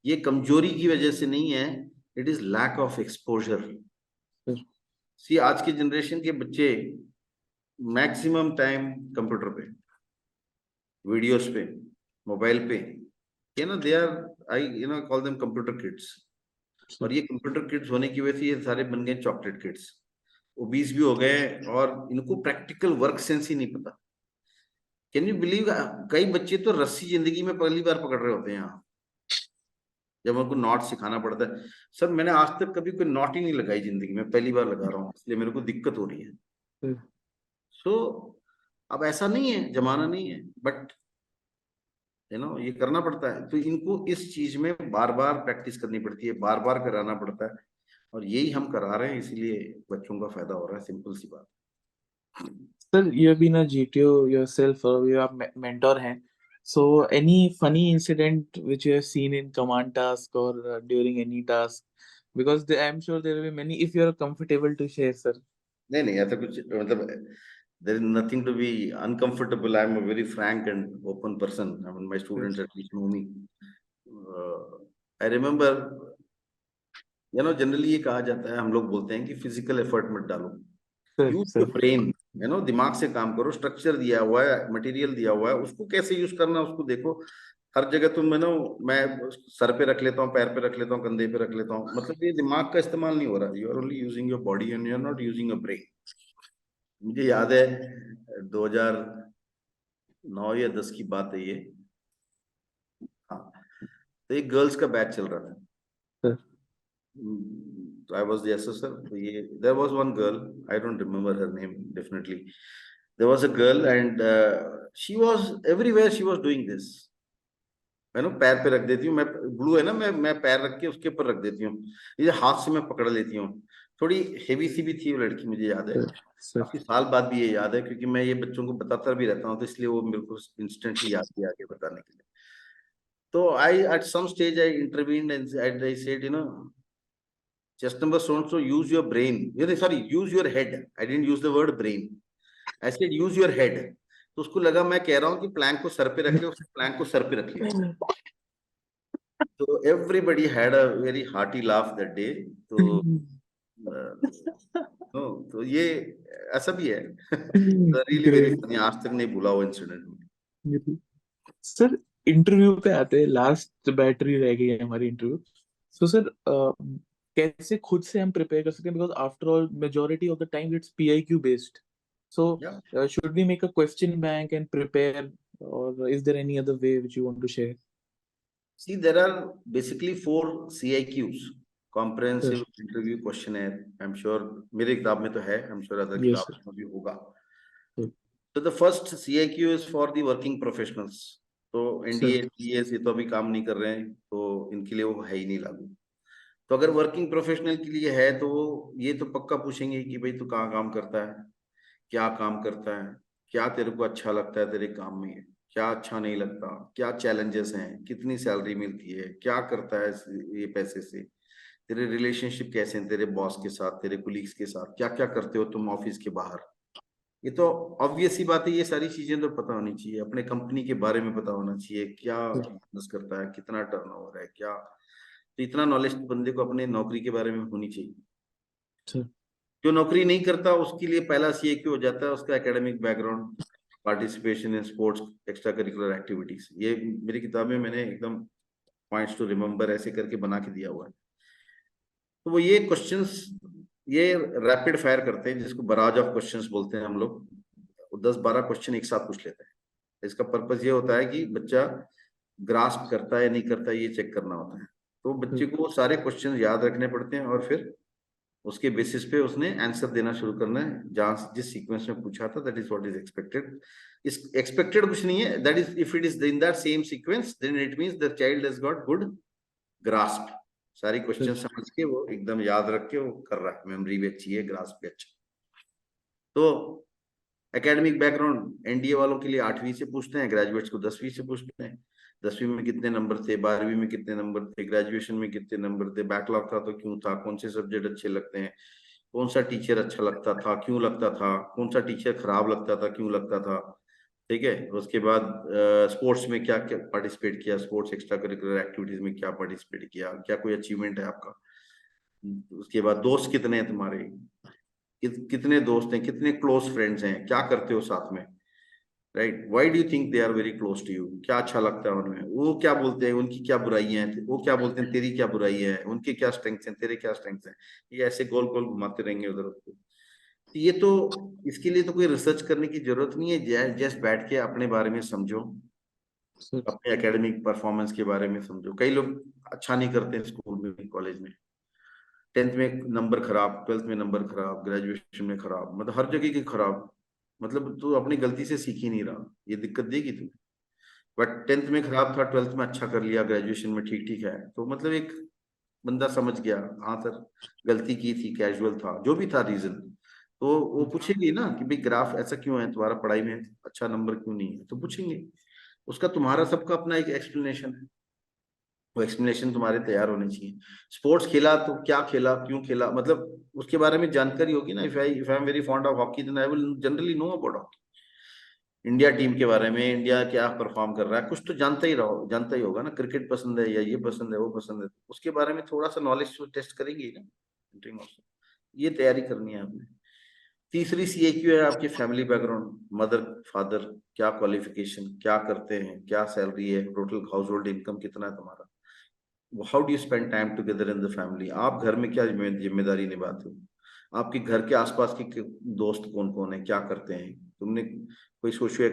ये कमजोरी की वजह से नहीं है, it is lack of exposure. See आज के जनरेशन के बच्चे मैक्सिमम टाइम कंप्यूटर पे, वीडियोस पे, मोबाइल पे, ये ना they are, I call them computer kids. और ये कंप्यूटर किड्स होने की वजह से ये सारे बन गए चॉकलेट किड्स, ओबीस भी हो गए, और इनको प्रैक्टिकल वर्क सेंस ही नहीं पता। कैन यू बिलीव, कई बच्चे तो रस्सी जिंदगी में पहली बार पकड़ रहे होते हैं यहाँ, जब उनको नॉट सिखाना पड़ता है। सर मैंने आज तक कभी कोई नॉट ही नहीं लगाई जिंदगी में, पहली बार लगा रहा हूँ, इसलिए मेरे को दिक्कत हो रही है। सो अब ऐसा नहीं है, जमाना नहीं है, बट ये करना पड़ता है। तो इनको इस चीज में बार बार प्रैक्टिस करनी पड़ती है, बार बार कराना पड़ता है, और यही हम करा रहे हैं, इसीलिए बच्चों का फायदा हो रहा है, सिंपल सी बात। Sir, you have been a GTO yourself, or you are mentor हैं. So, any funny incident which you have seen in command task or during any task? Because I'm sure there will be many. If you are comfortable to share, sir. नहीं नहीं, ऐसा कुछ मतलब there is nothing to be uncomfortable. I am a very frank and open person. I mean, my students at least know me. I remember, generally ये कहा जाता है, हम लोग बोलते हैं कि फिजिकल एफर्ट मत डालो, Sir, use sir. Your brain, दिमाग से काम करो। स्ट्रक्चर दिया हुआ है, मटेरियल दिया हुआ है, उसको कैसे यूज करना उसको देखो। हर जगह तुम मैं सर पे रख लेता हूँ, पैर पे रख लेता हूँ, कंधे पे रख लेता हूँ, मतलब ये दिमाग का इस्तेमाल नहीं हो रहा। You are only using your body and you are not using your brain. मुझे याद है 2009 या 10 की बात है ये। हाँ, तो एक गर्ल्स का बैच चल रहा था। Sir. I was the assessor. There was one girl, I don't remember her name definitely. There was a girl and she was everywhere, she was doing this. पैर पे रख देती हूँ मैं, ब्लू है ना, मैं पैर रख के उसके ऊपर रख देती हूँ, ये हाथ से मैं पकड़ लेती हूँ। थोड़ी हेवी सी भी थी वो लड़की, मुझे याद है, Sir. काफी साल बाद भी ये याद है, क्योंकि मैं ये बच्चों को बताता भी रहता हूँ, तो इसलिए वो मेरे को इंस्टेंटली याद भी आगे बताने के लिए। तो I at some stage I intervened and I said, chest number so and so, use your brain. Sorry, use your head. I didn't use the word brain. I said use your head. तो उसको लगा मैं कह रहा हूँ कि Planck को sir पे रख ले, उसने प्लैंक को सर पे रख लिया। तो everybody had a very hearty laugh that day. तो ये ऐसा भी है। रियली वेरी फनी, आज तक नहीं भूला वो इंसिडेंट। सर इंटरव्यू पे आते हैं, लास्ट बैटरी रह गई है हमारी इंटरव्यू। सो सर कैसे खुद से हम प्रिपेयर कर सकते हैं, because after all majority of the time it's PIQ based. So should we make a question bank and prepare, और is there any other way which you want to share? See, there are basically 4 CIQs, comprehensive interview questionnaire. I'm sure मेरे किताब में तो है, I'm sure other Yes, किताब में भी होगा। Sir. So the first CIQ is for the working professionals. तो NDA, TS ये तो अभी काम नहीं कर रहे हैं, तो इनके लिए वो है ही नहीं लागू। तो अगर वर्किंग प्रोफेशनल के लिए है तो ये तो पक्का पूछेंगे कि भाई तू कहाँ काम करता है, क्या काम करता है, क्या तेरे को अच्छा लगता है तेरे काम में, क्या अच्छा नहीं लगता, क्या चैलेंजेस हैं, कितनी सैलरी मिलती है, क्या करता है ये पैसे से, तेरे रिलेशनशिप कैसे हैं तेरे बॉस के साथ, तेरे कुलीग्स के साथ, क्या क्या करते हो तुम ऑफिस के बाहर। ये तो ऑब्वियस ही बात है, ये सारी चीजें तो पता होनी चाहिए। अपने कंपनी के बारे में पता होना चाहिए, क्या बिजनेस करता है, कितना टर्नओवर है, क्या। तो इतना नॉलेज बंदे को अपने नौकरी के बारे में होनी चाहिए। जो नौकरी नहीं करता उसके लिए पहला CIQ हो जाता है उसका academic background, participation in sports, extra curricular activities. ये मेरी किताब में मैंने एकदम पॉइंट्स टू रिमेम्बर ऐसे करके बना के दिया हुआ है। तो वो ये क्वेश्चंस ये रैपिड फायर करते हैं, जिसको बराज ऑफ क्वेश्चंस बोलते हैं हम लोग। 10-12 क्वेश्चन एक साथ पूछ लेते हैं। इसका पर्पस ये होता है कि बच्चा ग्रास्प करता है नहीं करता, ये चेक करना होता है। तो बच्चे को सारे क्वेश्चन याद रखने पड़ते हैं, और फिर उसके बेसिस पे उसने आंसर देना शुरू करना है, जहां जिस सीक्वेंस में पूछा था। That is what is expected. इस एक्सपेक्टेड कुछ नहीं है, that is if it is in that same sequence then it means the child has got good grasp. सारी क्वेश्चन समझ के वो एकदम याद रख के वो कर रहा है, मेमोरी भी अच्छी है, ग्रास्प भी अच्छा। तो एकेडमिक बैकग्राउंड NDA वालों के लिए 8वीं से पूछते हैं, ग्रेजुएट्स को 10वीं से पूछते हैं। 10वीं में कितने नंबर थे, 12वीं में कितने नंबर थे, ग्रेजुएशन में कितने नंबर थे, बैकलॉग था तो क्यों था, कौन से सब्जेक्ट अच्छे लगते हैं, कौन सा टीचर अच्छा लगता था, क्यों लगता था, कौन सा टीचर खराब लगता था, क्यों लगता था। ठीक है, उसके बाद स्पोर्ट्स में क्या क्या पार्टिसिपेट किया, स्पोर्ट्स एक्स्ट्रा करिकुलर एक्टिविटीज में क्या पार्टिसिपेट किया, क्या कोई अचीवमेंट है आपका। उसके बाद दोस्त कितने हैं तुम्हारे, कितने दोस्त हैं, कितने क्लोज फ्रेंड्स हैं, क्या करते हो साथ में, right, why do you think they are very close to you, क्या अच्छा लगता है उनमें, वो क्या बोलते हैं, उनकी क्या बुराइयां हैं, वो क्या बोलते हैं तेरी क्या बुराई है, उनके क्या स्ट्रेंथ्स हैं, तेरे क्या स्ट्रेंथ्स हैं। ये ऐसे गोल गोल घुमाते रहेंगे उधर उधर। तो ये तो, इसके लिए तो कोई रिसर्च करने की जरूरत नहीं है, जस्ट बैठ के अपने बारे में समझो, सर अपने एकेडमिक परफॉर्मेंस के बारे में समझो। कई लोग अच्छा नहीं करते स्कूल में, कॉलेज में, 10th में नंबर खराब, 12th में नंबर खराब, ग्रेजुएशन में खराब, मतलब हर जगह की खराब। मतलब तू अपनी गलती से सीख ही नहीं रहा, ये दिक्कत देगी तुम्हें। बट 10th में खराब था, 12th में अच्छा कर लिया, ग्रेजुएशन में ठीक ठीक है, तो मतलब एक बंदा समझ गया, हाँ सर गलती की थी, कैजुअल था, जो भी था रीजन, तो वो पूछेगी ना कि भाई ग्राफ ऐसा क्यों है, तुम्हारा पढ़ाई में अच्छा नंबर क्यों नहीं है, तो पूछेंगे। उसका तुम्हारा सबका अपना एक एक्सप्लेनेशन है, वो एक्सप्लेनेशन तुम्हारे तैयार होने चाहिए। स्पोर्ट्स खेला तो क्या खेला, क्यों खेला, मतलब उसके बारे में जानकारी होगी ना। If I am very fond of hockey then I will generally know about hockey, India team के बारे में, इंडिया क्या परफॉर्म कर रहा है, कुछ तो जानता ही होगा ना, क्रिकेट पसंद है या ये पसंद है वो पसंद है, उसके बारे में थोड़ा सा नॉलेज तो टेस्ट करेंगे ही ना। ये तैयारी करनी है आपने। तीसरी सीएक्यू है आपकी फैमिली बैकग्राउंड, मदर फादर क्या क्वालिफिकेशन, क्या करते हैं, क्या सैलरी है, टोटल हाउस होल्ड इनकम कितना है तुम्हारा, how do you spend time together in the family, आप घर में क्या जिम्मेदारी निभाते हो, आपके घर के आसपास के दोस्त कौन कौन है, क्या करते हैं, तुमने कोई सोशियो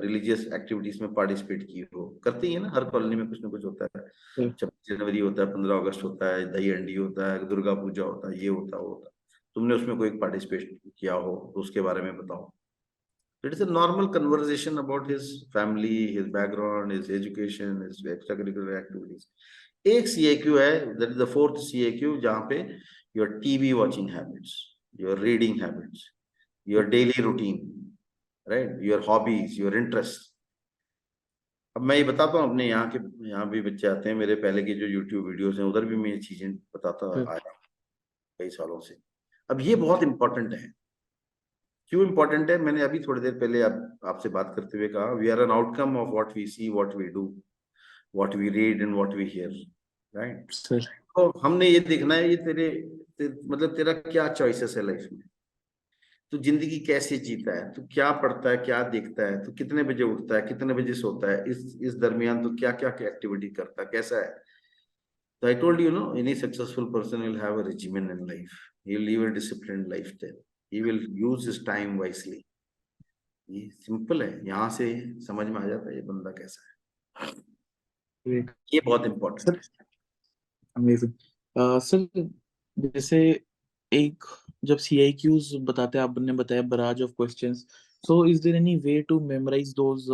रिलीजियस एक्टिविटीज में पार्टिसिपेट की हो, करते ही है ना, हर कॉलोनी में कुछ ना कुछ होता है, 26 जनवरी होता है, 15 अगस्त होता है, दही हंडी होता है, दुर्गा पूजा होता है, ये होता है वो होता है, तुमने उसमें कोई पार्टिसिपेट किया हो तो उसके बारे में बताओ। It is a normal conversation about his family, his background, his education, his extracurricular activities. एक CAQ है, that is the fourth CAQ, जहाँ पे your TV watching habits, your reading habits, your daily routine, right, your hobbies, your interests. अब मैं ये बताता हूँ, अपने यहाँ भी बच्चे आते हैं मेरे, पहले के जो YouTube वीडियोस हैं उधर भी मैं ये चीजें बताता आया कई सालों से। अब ये बहुत इंपॉर्टेंट है। क्यों इंपॉर्टेंट है, मैंने अभी थोड़ी देर पहले आपसे बात करते हुए कहा, we are an outcome of what we see, what we do, what we read and what we hear, right. Sir तो हमने ये देखना है, ये मतलब तेरा क्या चॉइसेस है लाइफ में, तू जिंदगी कैसे जीता है, तू क्या पढ़ता है, क्या देखता है, तू कितने बजे उठता है, कितने बजे सोता है, इस दरमियान तू क्या क्या एक्टिविटी करता है, कैसा है। So I told you, no, any successful person will have a regimen in life. He will live a disciplined lifestyle. He will use his time wisely. ये सिंपल है, यहाँ से समझ में आ जाता है ये बंदा कैसा है। ग्रेट ये बहुत इंपॉर्टेंट सर, है। Amazing sir. जैसे एक जब CIQs बताते हैं, आपने बताया barrage of questions, so is there any way to memorize those,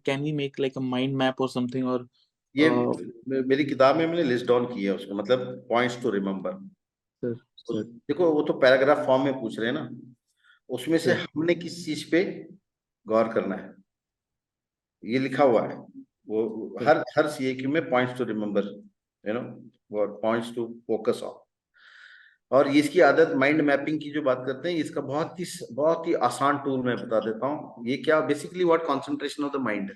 can we make like a mind map or something, or ये uh, मेरी किताब में मैंने लिस्ट डाउन किया है उसको, मतलब points to remember. Sir sir देखो वो तो पैराग्राफ फॉर्म में पूछ रहे हैं ना, उसमें से सर हमने किस चीज पे गौर करना है, ये लिखा हुआ है। वो सर हर CAQ में points to remember, you know, points to focus on. और ये इसकी आदत माइंड मैपिंग की जो बात करते हैं, इसका बहुत ही आसान टूल मैं बता देता हूँ। ये क्या basically what concentration of the mind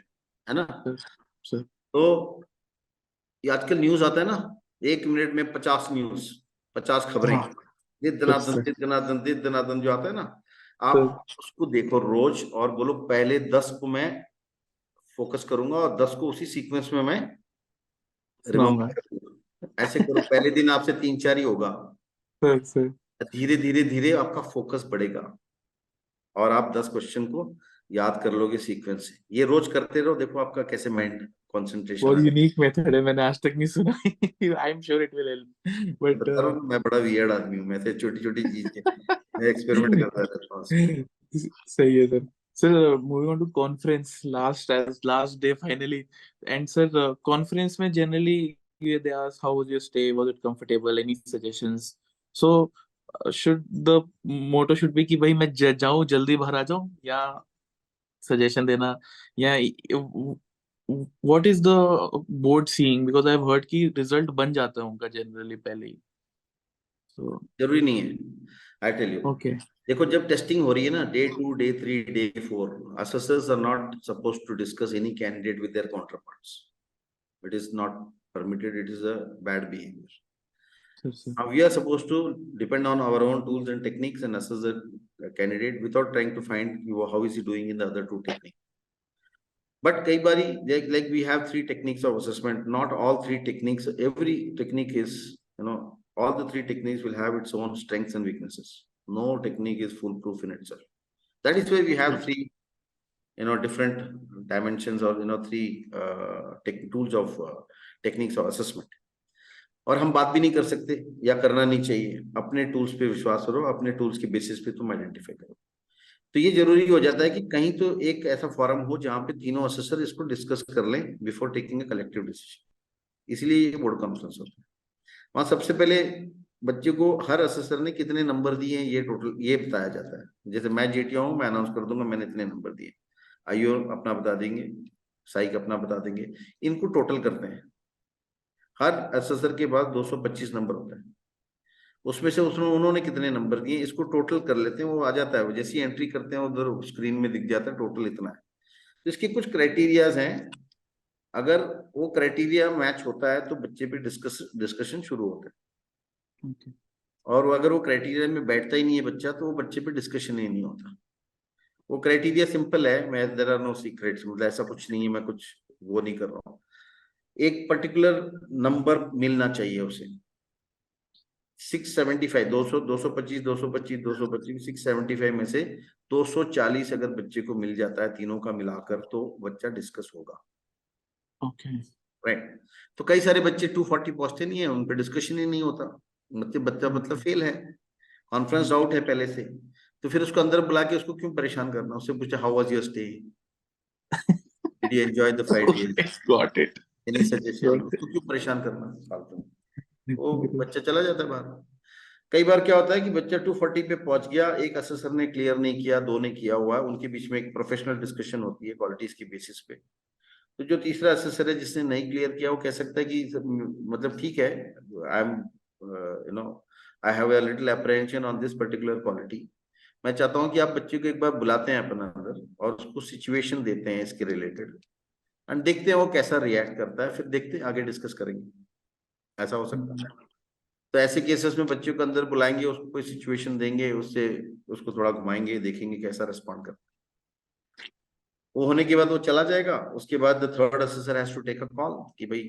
है ना। सर सर तो ये आजकल न्यूज आता है ना, 1 मिनट में 50 न्यूज, 50 खबरें, हाँ दिद सर दनादन सर दिद दनादन दिद दनादन जो आता है ना, सर आप उसको देखो रोज और बोलो पहले 10 को मैं फोकस करूंगा और 10 को उसी सीक्वेंस में मैं सुनाऊंगा रिमेम्बर करूंगा। ऐसे करो, पहले दिन आपसे 3-4 ही होगा, सर सर धीरे धीरे धीरे आपका फोकस बढ़ेगा और आप 10 क्वेश्चन को याद कर लोगे सीक्वेंस से। ये रोज करते रहो, देखो आपका कैसे माइंड कंसंट्रेशन बहुत आ जाए। यूनिक मेथड है, मैंने आज तक नहीं सुना। I am sure it will help, but बता रहा हूँ ना, मैं बड़ा वियर्ड आदमी हूँ, मैं से छोटी छोटी चीज के मैं एक्सपेरिमेंट करता रहता हूँ उसमें। सही है sir. Sir moving on to conference, last day finally, and sir conference में generally they ask how was your stay, was it comfortable, any suggestions, so should the motto should be कि भाई मैं जाऊं जल्दी बाहर आ जाऊं, या सजेशन देना, या what is the board seeing? Because I've heard कि result बन जाता है उनका generally पहले ही. So जरूरी नहीं है, आई टेल यू. okay. देखो जब टेस्टिंग हो रही है ना, Day 2, Day 3, Day 4, assessors are not supposed to discuss any candidate with their counterparts. It is not permitted. It is a bad behavior. Sir. Now we are supposed to depend on our own tools and techniques and assess the candidate without trying to find how is he doing in the other two techniques. But कई बारी like we have 3 techniques of assessment. Not all 3 techniques. Every technique is, all the 3 techniques will have its own strengths and weaknesses. No technique is foolproof in itself. That is why we have 3, different dimensions or 3 tools of techniques of assessment. और हम बात भी नहीं कर सकते या करना नहीं चाहिए. अपने टूल्स पे विश्वास करो, अपने टूल्स के बेसिस पे तुम आइडेंटिफाई करो. तो ये जरूरी हो जाता है कि कहीं तो एक ऐसा फॉरम हो जहां पे तीनों असेसर इसको डिस्कस कर लें before taking a collective decision. इसलिए ये बोर्ड कॉन्फ्रेंस होता है. वहां सबसे पहले बच्चे को हर असेसर ने कितने नंबर दिए हैं ये टोटल ये बताया जाता है. जैसे मैं जेटीआई हूँ, मैं अनाउंस कर दूंगा मैंने इतने नंबर दिए. आईओ अपना बता देंगे, साइक अपना बता देंगे. इनको टोटल करते हैं. हर असेसर के पास 225 नंबर होता है. उसमें से उन्होंने कितने नंबर दिए इसको टोटल कर लेते हैं. वो आ जाता है, जैसी एंट्री करते हैं उधर स्क्रीन में दिख जाता है टोटल इतना है. तो इसके कुछ क्राइटेरियाज हैं. अगर वो क्राइटेरिया मैच होता है तो बच्चे पे डिस्कशन शुरू होता है. Okay. और अगर वो क्राइटेरिया में बैठता ही नहीं है बच्चा तो वो बच्चे पे डिस्कशन ही नहीं होता. वो क्राइटेरिया सिंपल है. मैं देयर आर नो सीक्रेट्स, मतलब ऐसा कुछ नहीं है, मैं कुछ वो नहीं कर रहा हूँ. एक पर्टिकुलर नंबर मिलना चाहिए उसे. 675, 200, 225, 225, 225, 675 में से 240 अगर बच्चे को मिल जाता है तीनों का मिलाकर तो बच्चा डिस्कस होगा. Okay. राइट. तो कई सारे बच्चे 240 पहुंचते नहीं है, उन पे डिस्कशन ही नहीं होता. बच्चा मतलब फेल है, कॉन्फ्रेंस आउट है पहले से. तो फिर उसको अंदर बुला के उसको क्यों परेशान करना. उससे पूछा how was your stay, did you enjoy the Friday, Got it. Any suggestion. उसको क्यों परेशान करना फालतू में. वो बच्चा चला जाता है बाहर. कई बार क्या होता है कि बच्चा 240 पे पहुंच गया, एक असेसर ने क्लियर नहीं किया, 2 ने किया हुआ है, उनके बीच में एक प्रोफेशनल डिस्कशन होती है क्वालिटीज की बेसिस पे. तो जो तीसरा असेसर है जिसने नहीं क्लियर किया वो कह सकता है कि मतलब ठीक है, I am I have a little apprehension on this particular quality. मैं चाहता हूं कि आप बच्चे को एक बार बुलाते हैं अपना अंदर और उसको सिचुएशन देते हैं इसके रिलेटेड एंड देखते हैं वो कैसा रिएक्ट करता है. फिर देखते हैं आगे डिस्कस करेंगे. ऐसा हो सकता है. तो ऐसे केसेस में बच्चों को अंदर बुलाएंगे, उसको कोई सिचुएशन देंगे, उसको थोड़ा घुमाएंगे, देखेंगे कैसा रिस्पॉन्ड करता है. वो होने के बाद वो चला जाएगा. उसके बाद the third assessor has to take a call कि भाई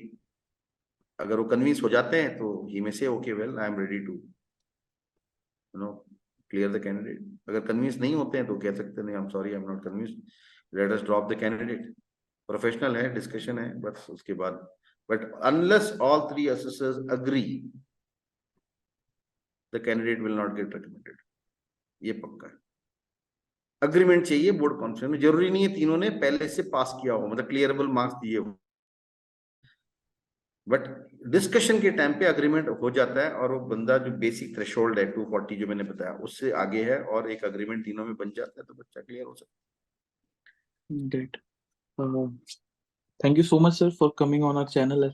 अगर वो कन्विंस हो जाते हैं तो ही में से okay well I am ready to clear the candidate. अगर कन्विंस नहीं होते हैं तो कह सकते नहीं I am sorry I am not convince, let us drop the candidate. Professional है, डिस्कशन है, बस उसके बाद. But unless all 3 assessors agree the candidate will not get recommended. ये पक्का है. अग्रीमेंट चाहिए बोर्ड कॉन्फ्रेंस में. जरूरी नहीं है तीनों ने पहले से पास किया हो, मतलब क्लियरेबल मार्क्स दिए हो, बट डिस्कशन के टाइम पे अग्रीमेंट हो जाता है और वो बंदा जो बेसिक थ्रेशोल्ड है 240 जो मैंने बताया उससे आगे है और एक अग्रीमेंट तीनों में बन जाता है तो बच्चा क्लियर हो सकता है. Great. Thank you so much, sir, for coming on our channel.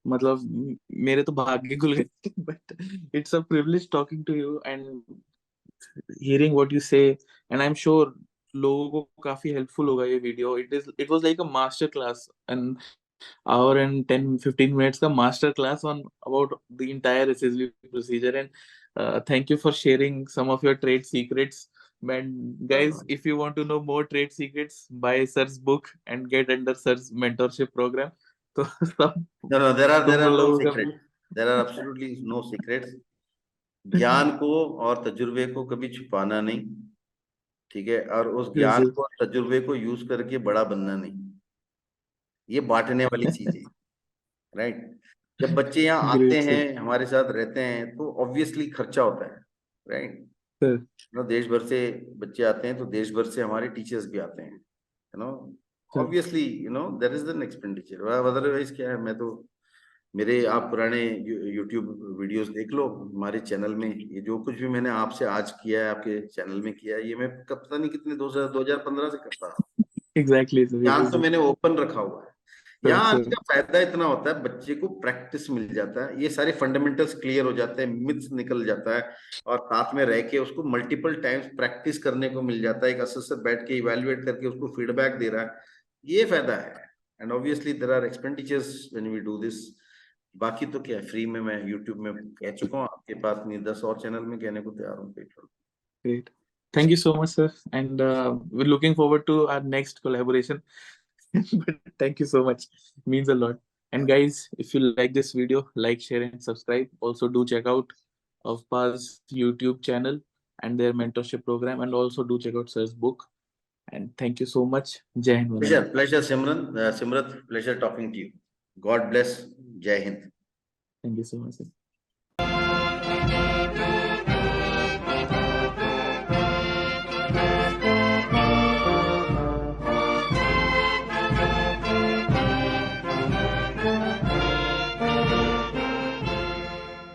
मतलब मेरे तो भाग्य खुल गए. But it's a privilege talking to you and hearing what you say, and I'm sure लोगों को काफी helpful होगा ये video. It was like a master class, an hour and 10-15 minutes का master class on about the entire SSB procedure. And thank you for sharing some of your trade secrets. And guys, if you want to know more trade secrets, buy Sir's book and get under Sir's mentorship program. तो सब No, there are तुम no लोगों का secrets. There are absolutely no secrets. ज्ञान को और तजुर्बे को कभी छुपाना नहीं, ठीक है, और उस ज्ञान को और तजुर्बे को यूज करके बड़ा बनना नहीं. ये बांटने वाली चीज है. राइट. जब बच्चे यहाँ आते Great, sir. हैं हमारे साथ रहते हैं तो ऑब्वियसली खर्चा होता है. राइट. Sir. देश भर से बच्चे आते हैं तो देश भर से हमारे टीचर्स भी आते हैं. Sure. Obviously there is an expenditure. Otherwise क्या है, मैं तो मेरे आप पुराने YouTube वीडियोस देख लो हमारे चैनल में. ये जो कुछ भी मैंने आपसे आज किया है आपके चैनल में किया है ये मैं पता नहीं कितने 2015 से करता रहा. Exactly, sir. ज्ञान तो मैंने ओपन रखा हुआ है. यहाँ sir. आने का फायदा इतना होता है, बच्चे को प्रैक्टिस मिल जाता है, ये सारे फंडामेंटल्स क्लियर हो जाते हैं, मिथ्स निकल जाता है, और साथ में रह के उसको मल्टीपल टाइम्स प्रैक्टिस करने को मिल जाता है, एक असिस्टेंट बैठ के इवेल्युएट करके उसको फीडबैक दे रहा है, ये फायदा है। And obviously there are expenditures when we do this. बाकी तो क्या है, फ्री में मैं यूट्यूब में कह चुका हूँ, आपके पास नहीं 10 और चैनल में कहने को तैयार हूँ। Great. Thank you so much, sir. And we're looking forward to our next collaboration. But thank you so much. Means a lot. And guys, if you like this video, like, share, and subscribe. Also, do check out Avpa's YouTube channel and their mentorship program. And also do check out sir's book. And thank you so much. Jai Hind. Vananda. Pleasure, Simran. Simrat, pleasure talking to you. God bless. Jai Hind. Thank you so much, sir.